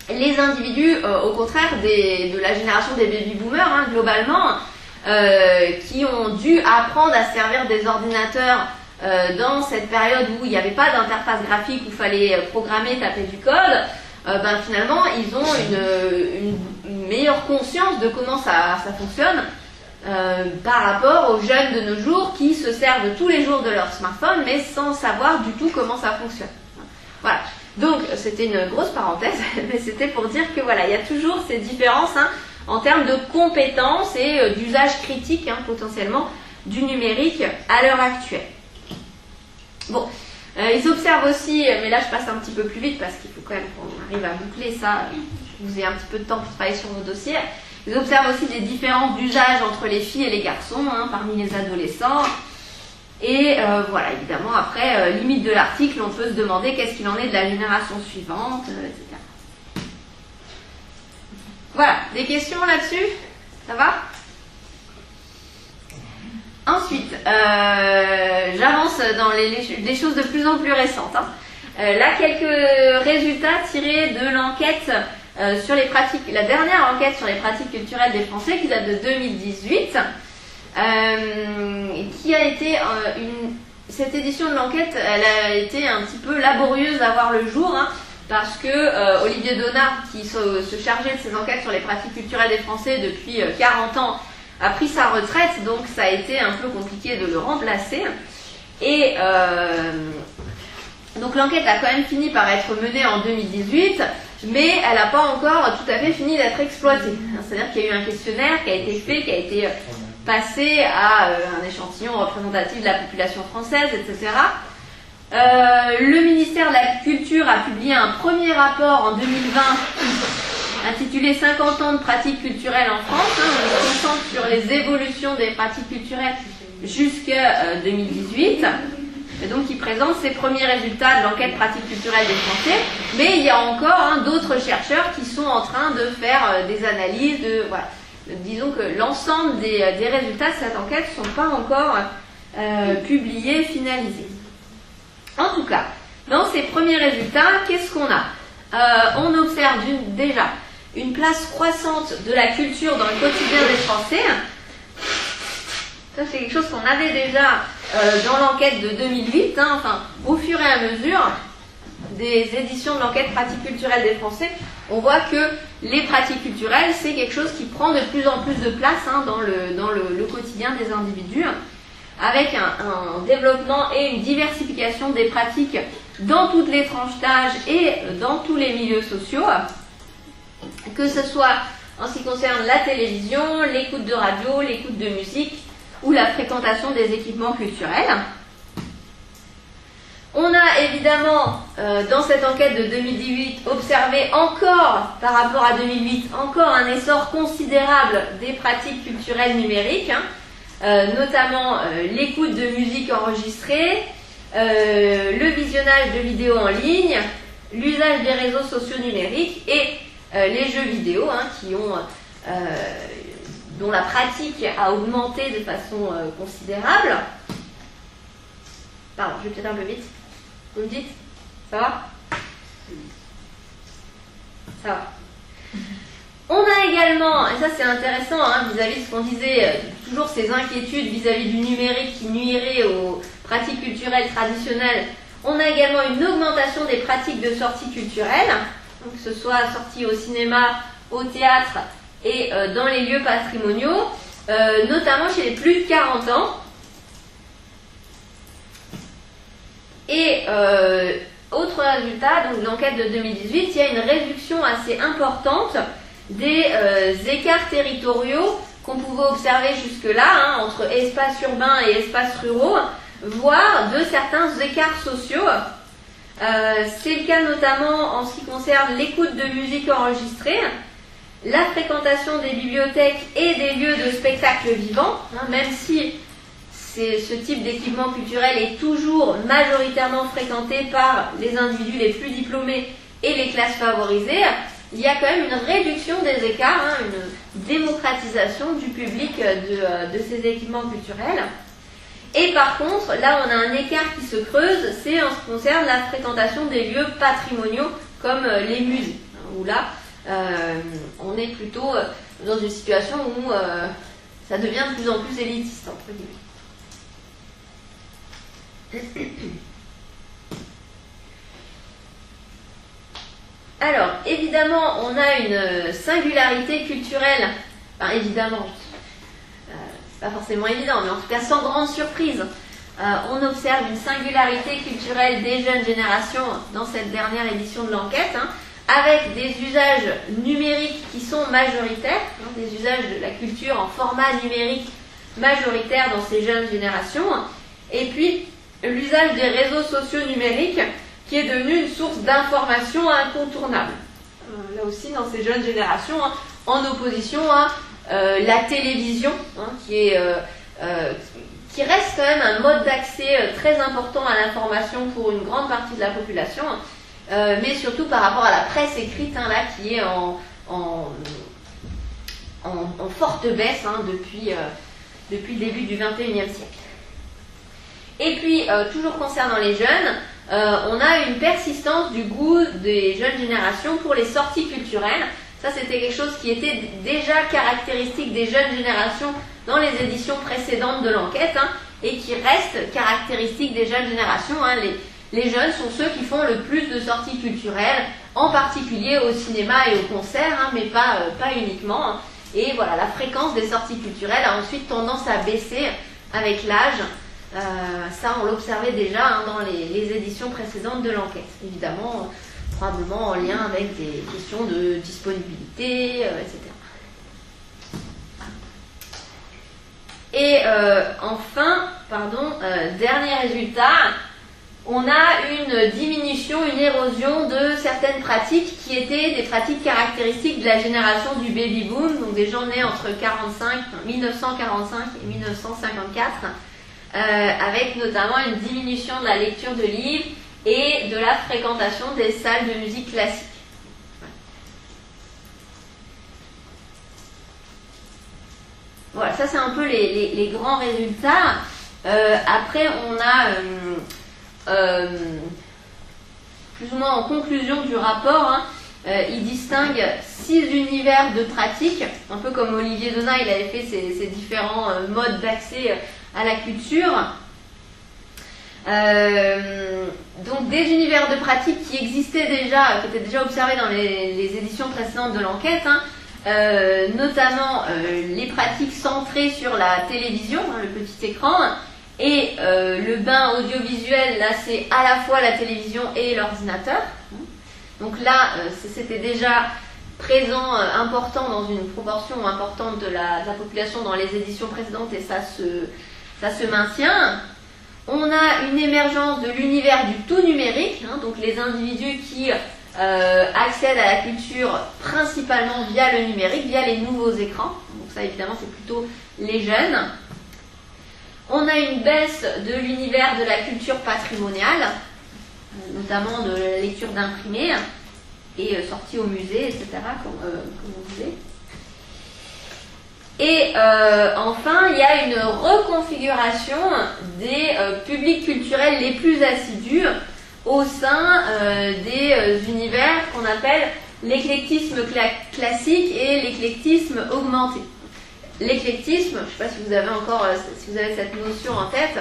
Les individus, au contraire de la génération des baby-boomers, globalement, qui ont dû apprendre à se servir des ordinateurs dans cette période où il n'y avait pas d'interface graphique, où il fallait programmer, taper du code, finalement, ils ont une meilleure conscience de comment ça fonctionne par rapport aux jeunes de nos jours qui se servent tous les jours de leur smartphone, mais sans savoir du tout comment ça fonctionne. Voilà. Donc, c'était une grosse parenthèse, mais c'était pour dire que voilà, il y a toujours ces différences en termes de compétences et d'usage critique potentiellement du numérique à l'heure actuelle. Bon, ils observent aussi, mais là je passe un petit peu plus vite parce qu'il faut quand même qu'on arrive à boucler ça, que vous ayez un petit peu de temps pour travailler sur vos dossiers. Ils observent aussi des différences d'usage entre les filles et les garçons parmi les adolescents. Et voilà, évidemment, après, limite de l'article, on peut se demander qu'est-ce qu'il en est de la génération suivante, etc. Voilà, des questions là-dessus? Ça va? Ensuite, j'avance dans les choses de plus en plus récentes. Là, quelques résultats tirés de l'enquête sur les pratiques, la dernière enquête sur les pratiques culturelles des Français qui date de 2018, qui a été cette édition de l'enquête, elle a été un petit peu laborieuse à voir le jour, parce que Olivier Donard, qui se chargeait de ces enquêtes sur les pratiques culturelles des Français depuis 40 ans, a pris sa retraite, donc ça a été un peu compliqué de le remplacer. Et donc l'enquête a quand même fini par être menée en 2018, mais elle n'a pas encore tout à fait fini d'être exploitée. C'est-à-dire qu'il y a eu un questionnaire qui a été fait, qui a été passé à un échantillon représentatif de la population française, etc. Le ministère de la Culture a publié un premier rapport en 2020 intitulé 50 ans de pratiques culturelles en France. On se concentre sur les évolutions des pratiques culturelles jusqu'à 2018. Et donc il présente ses premiers résultats de l'enquête pratique culturelle des Français. Mais il y a encore d'autres chercheurs qui sont en train de faire des analyses. Voilà. Disons que l'ensemble des résultats de cette enquête ne sont pas encore publiés, finalisés. En tout cas, dans ces premiers résultats, qu'est-ce qu'on a? On observe déjà une place croissante de la culture dans le quotidien des Français. Ça, c'est quelque chose qu'on avait déjà dans l'enquête de 2008. Au fur et à mesure des éditions de l'enquête pratique culturelle des Français, on voit que les pratiques culturelles, c'est quelque chose qui prend de plus en plus de place dans le quotidien des individus, avec un développement et une diversification des pratiques dans toutes les tranches d'âge et dans tous les milieux sociaux, que ce soit en ce qui concerne la télévision, l'écoute de radio, l'écoute de musique ou la fréquentation des équipements culturels. On a évidemment, dans cette enquête de 2018, observé encore, par rapport à 2008, encore un essor considérable des pratiques culturelles numériques, notamment l'écoute de musique enregistrée, le visionnage de vidéos en ligne, l'usage des réseaux sociaux numériques et les jeux vidéo dont la pratique a augmenté de façon considérable. Pardon, je vais peut-être un peu vite. Vous me dites? Ça va? Ça va. On a également, et ça c'est intéressant vis-à-vis de ce qu'on disait, toujours ces inquiétudes vis-à-vis du numérique qui nuirait aux pratiques culturelles traditionnelles. On a également une augmentation des pratiques de sortie culturelle, donc que ce soit sortie au cinéma, au théâtre et dans les lieux patrimoniaux, notamment chez les plus de 40 ans. Et autre résultat, donc l'enquête de 2018, il y a une réduction assez importante des écarts territoriaux qu'on pouvait observer jusque-là, entre espaces urbains et espaces ruraux, voire de certains écarts sociaux. C'est le cas notamment en ce qui concerne l'écoute de musique enregistrée, la fréquentation des bibliothèques et des lieux de spectacle vivant, même si ce type d'équipement culturel est toujours majoritairement fréquenté par les individus les plus diplômés et les classes favorisées, il y a quand même une réduction des écarts, une démocratisation du public de ces équipements culturels. Et par contre, là on a un écart qui se creuse, c'est en ce qui concerne la fréquentation des lieux patrimoniaux comme les musées, où là on est plutôt dans une situation où ça devient de plus en plus élitiste, entre guillemets. Alors, évidemment, on a une singularité culturelle. Enfin, évidemment, c'est pas forcément évident, mais en tout cas, sans grande surprise, on observe une singularité culturelle des jeunes générations dans cette dernière édition de l'enquête, avec des usages numériques qui sont majoritaires, des usages de la culture en format numérique majoritaire dans ces jeunes générations, et puis l'usage des réseaux sociaux numériques qui est devenu une source d'information incontournable. Là aussi, dans ces jeunes générations, en opposition à la télévision, qui reste quand même un mode d'accès très important à l'information pour une grande partie de la population, mais surtout par rapport à la presse écrite, là, qui est en forte baisse depuis le début du XXIe siècle. Et puis, toujours concernant les jeunes, on a une persistance du goût des jeunes générations pour les sorties culturelles. Ça, c'était quelque chose qui était déjà caractéristique des jeunes générations dans les éditions précédentes de l'enquête, et qui reste caractéristique des jeunes générations. Les jeunes sont ceux qui font le plus de sorties culturelles, en particulier au cinéma et au concert, mais pas uniquement. Et voilà, la fréquence des sorties culturelles a ensuite tendance à baisser avec l'âge. Ça, on l'observait déjà dans les éditions précédentes de l'enquête. Évidemment, probablement en lien avec des questions de disponibilité, etc. Et enfin, dernier résultat, on a une diminution, une érosion de certaines pratiques qui étaient des pratiques caractéristiques de la génération du baby-boom, donc des gens nés entre 1945 et 1954, avec notamment une diminution de la lecture de livres et de la fréquentation des salles de musique classique. Voilà, ça c'est un peu les grands résultats. Après, on a plus ou moins en conclusion du rapport, il distingue 6 univers de pratiques, un peu comme Olivier Donat, il avait fait ses différents modes d'accès à la culture. Donc des univers de pratiques qui existaient déjà, qui étaient déjà observés dans les éditions précédentes de l'enquête, notamment les pratiques centrées sur la télévision, le petit écran, et le bain audiovisuel, là c'est à la fois la télévision et l'ordinateur. Donc là, c'était déjà présent, important dans une proportion importante de la population dans les éditions précédentes, et ça se maintient. On a une émergence de l'univers du tout numérique, donc les individus qui accèdent à la culture principalement via le numérique, via les nouveaux écrans. Donc ça évidemment c'est plutôt les jeunes. On a une baisse de l'univers de la culture patrimoniale, notamment de la lecture d'imprimés et sortie au musée, etc., comme on disait. Et enfin, il y a une reconfiguration des publics culturels les plus assidus au sein des univers qu'on appelle l'éclectisme classique et l'éclectisme augmenté. L'éclectisme, je ne sais pas si vous avez encore, si vous avez cette notion en tête,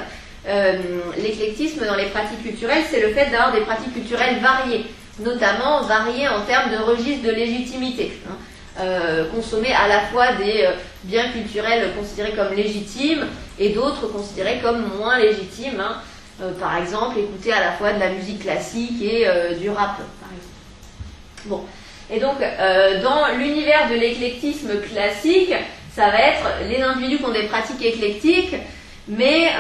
l'éclectisme dans les pratiques culturelles, c'est le fait d'avoir des pratiques culturelles variées, notamment variées en termes de registre de légitimité. Consommer à la fois des biens culturels considérés comme légitimes et d'autres considérés comme moins légitimes. Par exemple, écouter à la fois de la musique classique et du rap, par exemple. Bon. Et donc, dans l'univers de l'éclectisme classique, ça va être les individus qui ont des pratiques éclectiques, mais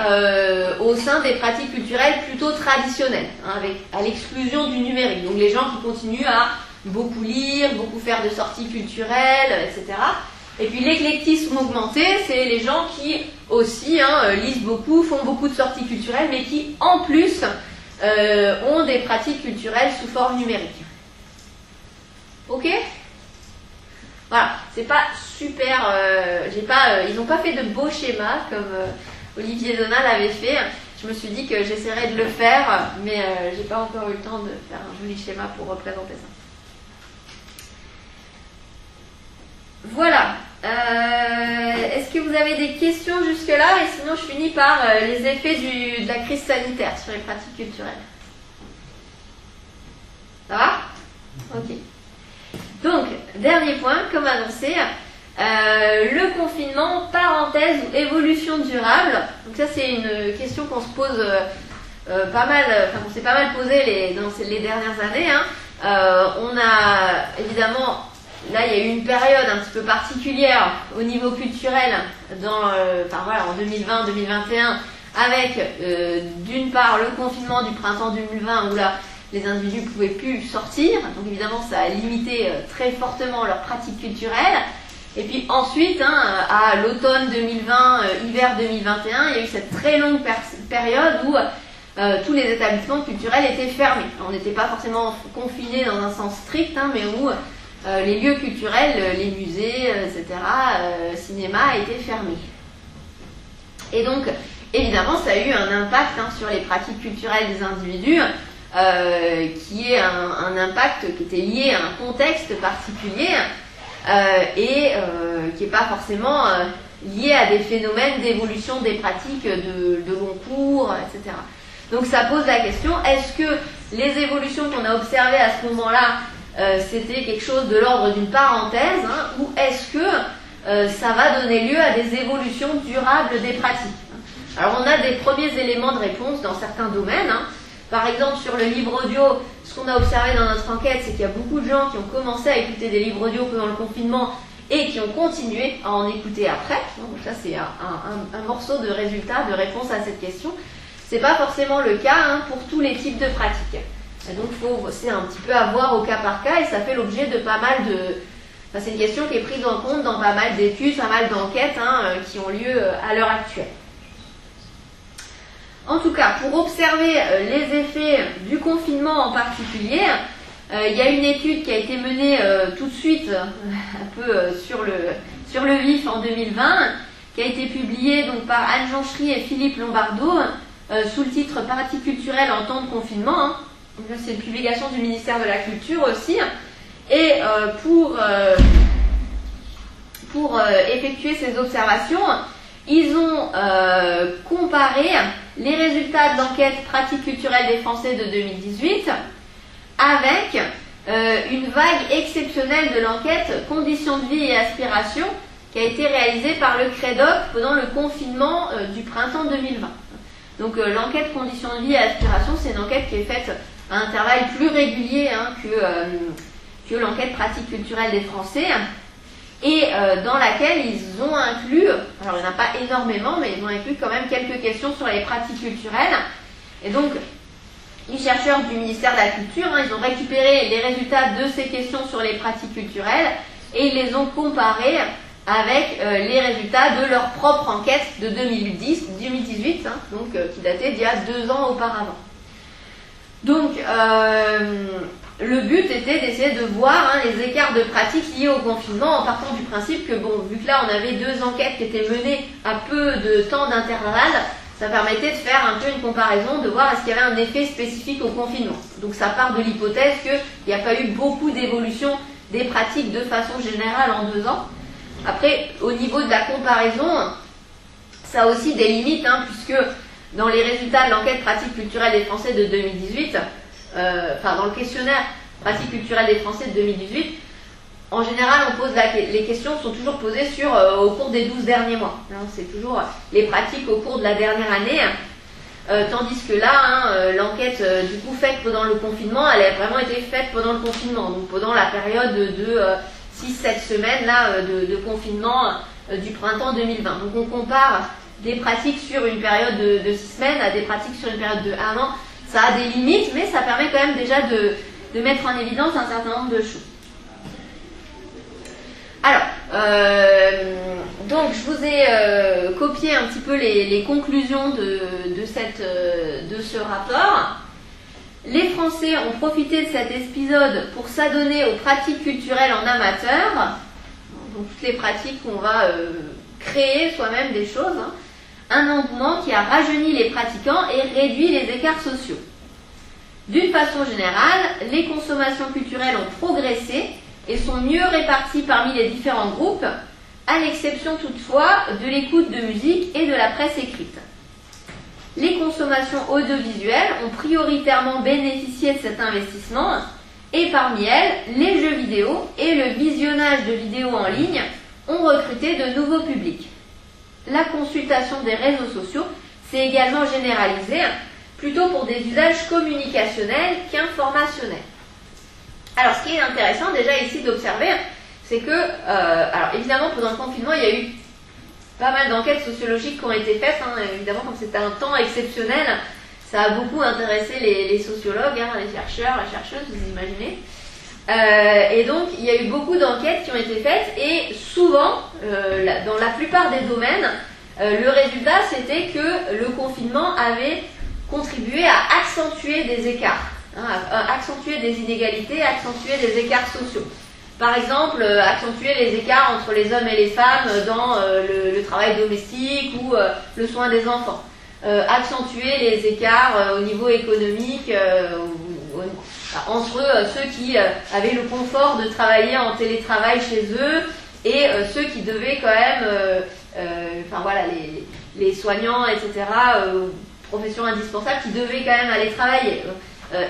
au sein des pratiques culturelles plutôt traditionnelles, à l'exclusion du numérique. Donc les gens qui continuent à beaucoup lire, beaucoup faire de sorties culturelles, etc. Et puis l'éclectisme augmenté, c'est les gens qui aussi lisent beaucoup, font beaucoup de sorties culturelles, mais qui en plus ont des pratiques culturelles sous forme numérique. Ok ? Voilà, c'est pas super, ils n'ont pas fait de beaux schémas comme Olivier Donat l'avait fait. Je me suis dit que j'essaierais de le faire, mais j'ai pas encore eu le temps de faire un joli schéma pour représenter ça. Voilà. Est-ce que vous avez des questions jusque-là? Et sinon, je finis par les effets de la crise sanitaire sur les pratiques culturelles. Ça va? Ok. Donc, dernier point, comme annoncé, le confinement, parenthèse ou évolution durable. Donc ça, c'est une question qu'on se pose pas mal, enfin qu'on s'est pas mal posé dans les dernières années. On a évidemment, là, il y a eu une période un petit peu particulière au niveau culturel en 2020-2021, avec d'une part le confinement du printemps 2020 où là, les individus ne pouvaient plus sortir, donc évidemment ça a limité très fortement leurs pratiques culturelles. Et puis ensuite, à l'automne 2020, hiver 2021, il y a eu cette très longue période où tous les établissements culturels étaient fermés. On n'était pas forcément confinés dans un sens strict, mais où les lieux culturels, les musées, etc., cinéma étaient fermés. Et donc, évidemment, ça a eu un impact sur les pratiques culturelles des individus, qui est un impact qui était lié à un contexte particulier et qui n'est pas forcément lié à des phénomènes d'évolution des pratiques de long cours, etc. Donc ça pose la question, est-ce que les évolutions qu'on a observées à ce moment-là, c'était quelque chose de l'ordre d'une parenthèse, ou est-ce que ça va donner lieu à des évolutions durables des pratiques? Alors on a des premiers éléments de réponse dans certains domaines. Par exemple, sur le livre audio, ce qu'on a observé dans notre enquête, c'est qu'il y a beaucoup de gens qui ont commencé à écouter des livres audio pendant le confinement et qui ont continué à en écouter après. Donc ça, c'est un morceau de résultat, de réponse à cette question. C'est pas forcément le cas pour tous les types de pratiques. Et donc, c'est un petit peu à voir au cas par cas et ça fait l'objet de pas mal de... Enfin, c'est une question qui est prise en compte dans pas mal d'études, pas mal d'enquêtes qui ont lieu à l'heure actuelle. En tout cas, pour observer les effets du confinement en particulier, il y a une étude qui a été menée tout de suite, un peu sur le vif en 2020, qui a été publiée donc, par Anne Jonchery et Philippe Lombardo, sous le titre « Pratiques culturelles en temps de confinement ». C'est une publication du ministère de la Culture aussi. Et pour effectuer ces observations, ils ont comparé les résultats de l'enquête pratique culturelle des Français de 2018 avec une vague exceptionnelle de l'enquête conditions de vie et aspirations qui a été réalisée par le CREDOC pendant le confinement du printemps 2020. Donc l'enquête conditions de vie et aspirations, c'est une enquête qui est faite à intervalles plus réguliers que l'enquête pratique culturelle des Français. Et dans laquelle ils ont inclus, alors il n'y en a pas énormément, mais ils ont inclus quand même quelques questions sur les pratiques culturelles. Et donc, les chercheurs du ministère de la Culture, ils ont récupéré les résultats de ces questions sur les pratiques culturelles et ils les ont comparés avec les résultats de leur propre enquête de 2018, qui datait d'il y a 2 ans auparavant. Donc, le but était d'essayer de voir les écarts de pratique liés au confinement en partant du principe que, bon, vu que là on avait 2 enquêtes qui étaient menées à peu de temps d'intervalle, ça permettait de faire un peu une comparaison, de voir est-ce qu'il y avait un effet spécifique au confinement. Donc ça part de l'hypothèse qu'il n'y a pas eu beaucoup d'évolution des pratiques de façon générale en 2 ans. Après, au niveau de la comparaison, ça a aussi des limites, puisque dans les résultats de l'enquête pratique culturelle des Français de 2018, dans le questionnaire pratique culturelle des Français de 2018, en général, les questions sont toujours posées au cours des 12 derniers mois. C'est toujours les pratiques au cours de la dernière année, tandis que là, l'enquête du coup faite pendant le confinement, elle a vraiment été faite pendant le confinement, donc pendant la période de 6-7 semaines là, de confinement du printemps 2020. Donc on compare des pratiques sur une période de 6 semaines à des pratiques sur une période de 1 an. Ça a des limites, mais ça permet quand même déjà de mettre en évidence un certain nombre de choses. Alors, donc je vous ai copié un petit peu les conclusions de ce rapport. Les Français ont profité de cet épisode pour s'adonner aux pratiques culturelles en amateur, donc toutes les pratiques où on va créer soi-même des choses, un engouement qui a rajeuni les pratiquants et réduit les écarts sociaux. D'une façon générale, les consommations culturelles ont progressé et sont mieux réparties parmi les différents groupes, à l'exception toutefois de l'écoute de musique et de la presse écrite. Les consommations audiovisuelles ont prioritairement bénéficié de cet investissement, et parmi elles, les jeux vidéo et le visionnage de vidéos en ligne ont recruté de nouveaux publics. La consultation des réseaux sociaux s'est également généralisée, plutôt pour des usages communicationnels qu'informationnels. Alors, ce qui est intéressant déjà ici d'observer, c'est que, alors évidemment, pendant le confinement, il y a eu pas mal d'enquêtes sociologiques qui ont été faites. Évidemment, comme c'était un temps exceptionnel, ça a beaucoup intéressé les sociologues, les chercheurs, les chercheuses, vous imaginez. Et donc, il y a eu beaucoup d'enquêtes qui ont été faites, et souvent, dans la plupart des domaines, le résultat, c'était que le confinement avait contribué à accentuer des écarts, à accentuer des inégalités, à accentuer des écarts sociaux. Par exemple, accentuer les écarts entre les hommes et les femmes dans le travail domestique ou le soin des enfants. Accentuer les écarts au niveau économique entre ceux qui avaient le confort de travailler en télétravail chez eux et ceux qui devaient quand même, les soignants, etc., professions indispensables, qui devaient quand même aller travailler,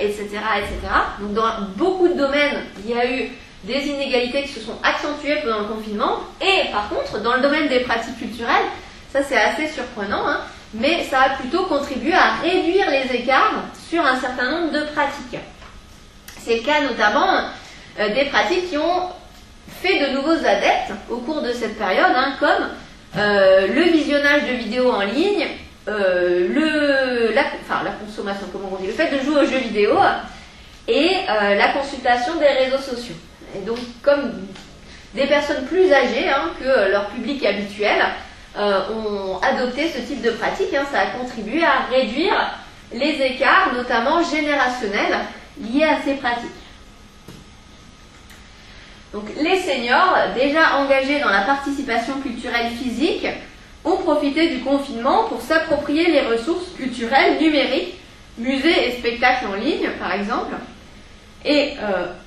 etc., etc. Donc dans beaucoup de domaines, il y a eu des inégalités qui se sont accentuées pendant le confinement, et par contre, dans le domaine des pratiques culturelles, ça c'est assez surprenant, mais ça a plutôt contribué à réduire les écarts sur un certain nombre de pratiques. C'est le cas notamment des pratiques qui ont fait de nouveaux adeptes au cours de cette période, comme le visionnage de vidéos en ligne, la consommation, comment on dit, le fait de jouer aux jeux vidéo et la consultation des réseaux sociaux. Et donc, comme des personnes plus âgées que leur public habituel ont adopté ce type de pratique, ça a contribué à réduire les écarts, notamment générationnels, liés à ces pratiques. Donc, les seniors, déjà engagés dans la participation culturelle physique, ont profité du confinement pour s'approprier les ressources culturelles numériques, musées et spectacles en ligne, par exemple. Et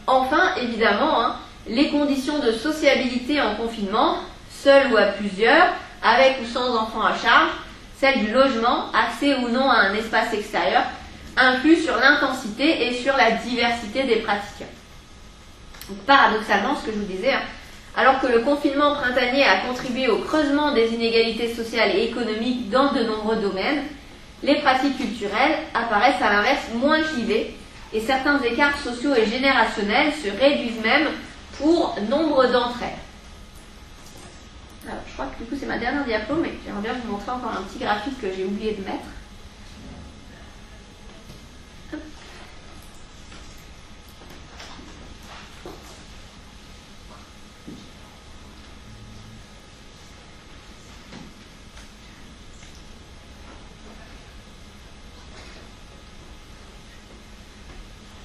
enfin, évidemment, les conditions de sociabilité en confinement, seuls ou à plusieurs, avec ou sans enfants à charge, celles du logement, accès ou non à un espace extérieur, influent sur l'intensité et sur la diversité des pratiques. Donc, paradoxalement, ce que je vous disais, alors que le confinement printanier a contribué au creusement des inégalités sociales et économiques dans de nombreux domaines, les pratiques culturelles apparaissent à l'inverse moins clivées, et certains écarts sociaux et générationnels se réduisent même pour nombre d'entre elles. Alors, je crois que du coup c'est ma dernière diapo, mais j'aimerais bien vous montrer encore un petit graphique que j'ai oublié de mettre.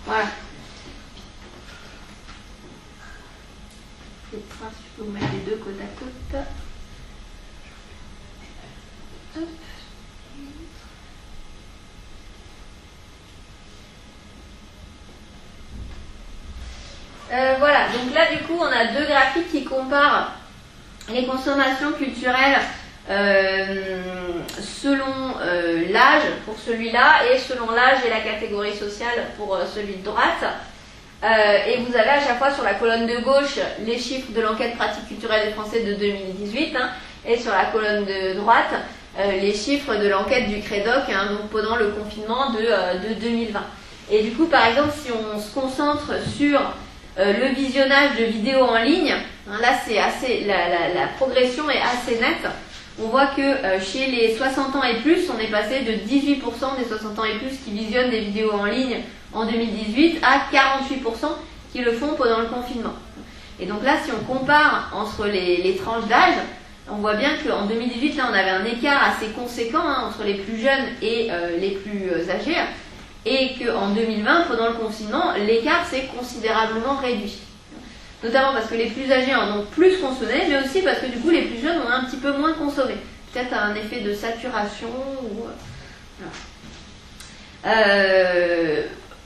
Voilà. voir si je peux vous mettre les deux côte à côte. Hop. Voilà, donc là du coup on a deux graphiques qui comparent les consommations culturelles selon l'âge pour celui-là et selon l'âge et la catégorie sociale pour celui de droite. Et vous avez à chaque fois sur la colonne de gauche les chiffres de l'enquête pratique culturelle des Français de 2018 et sur la colonne de droite les chiffres de l'enquête du CREDOC donc pendant le confinement de 2020. Et du coup par exemple si on se concentre sur le visionnage de vidéos en ligne, là c'est assez, la progression est assez nette. On voit que chez les 60 ans et plus, on est passé de 18% des 60 ans et plus qui visionnent des vidéos en ligne en 2018 à 48% qui le font pendant le confinement. Et donc là, si on compare entre les tranches d'âge, on voit bien qu'en 2018, là, on avait un écart assez conséquent entre les plus jeunes et les plus âgés. Et qu'en 2020, pendant le confinement, l'écart s'est considérablement réduit. Notamment parce que les plus âgés en ont plus consommé, mais aussi parce que du coup les plus jeunes ont un petit peu moins consommé. Peut-être un effet de saturation.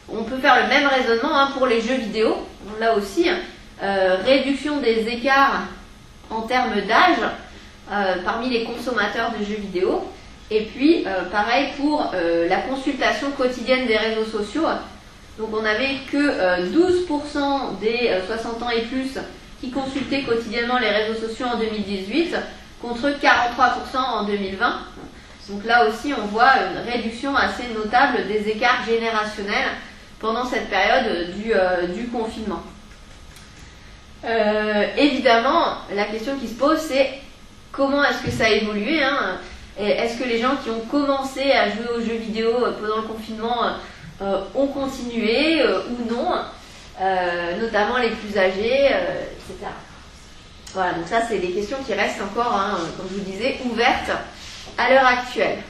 On peut faire le même raisonnement pour les jeux vidéo. Là aussi, réduction des écarts en termes d'âge parmi les consommateurs de jeux vidéo. Et puis, pareil pour la consultation quotidienne des réseaux sociaux. Donc, on n'avait que 12% des 60 ans et plus qui consultaient quotidiennement les réseaux sociaux en 2018, contre 43% en 2020. Donc là aussi, on voit une réduction assez notable des écarts générationnels pendant cette période du confinement. Évidemment, la question qui se pose, c'est comment est-ce que ça a évolué Est-ce que les gens qui ont commencé à jouer aux jeux vidéo pendant le confinement ont continué ou non, notamment les plus âgés, etc. Voilà, donc ça c'est des questions qui restent encore, comme je vous disais, ouvertes à l'heure actuelle.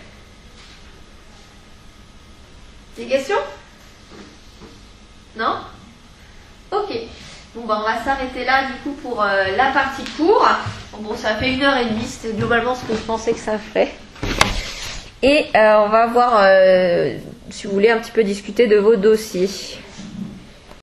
Des questions? Non? Ok. Bon, on va s'arrêter là du coup pour la partie cours. Bon, ça fait 1h30, c'était globalement ce que je pensais que ça ferait. Et on va voir, si vous voulez, un petit peu discuter de vos dossiers.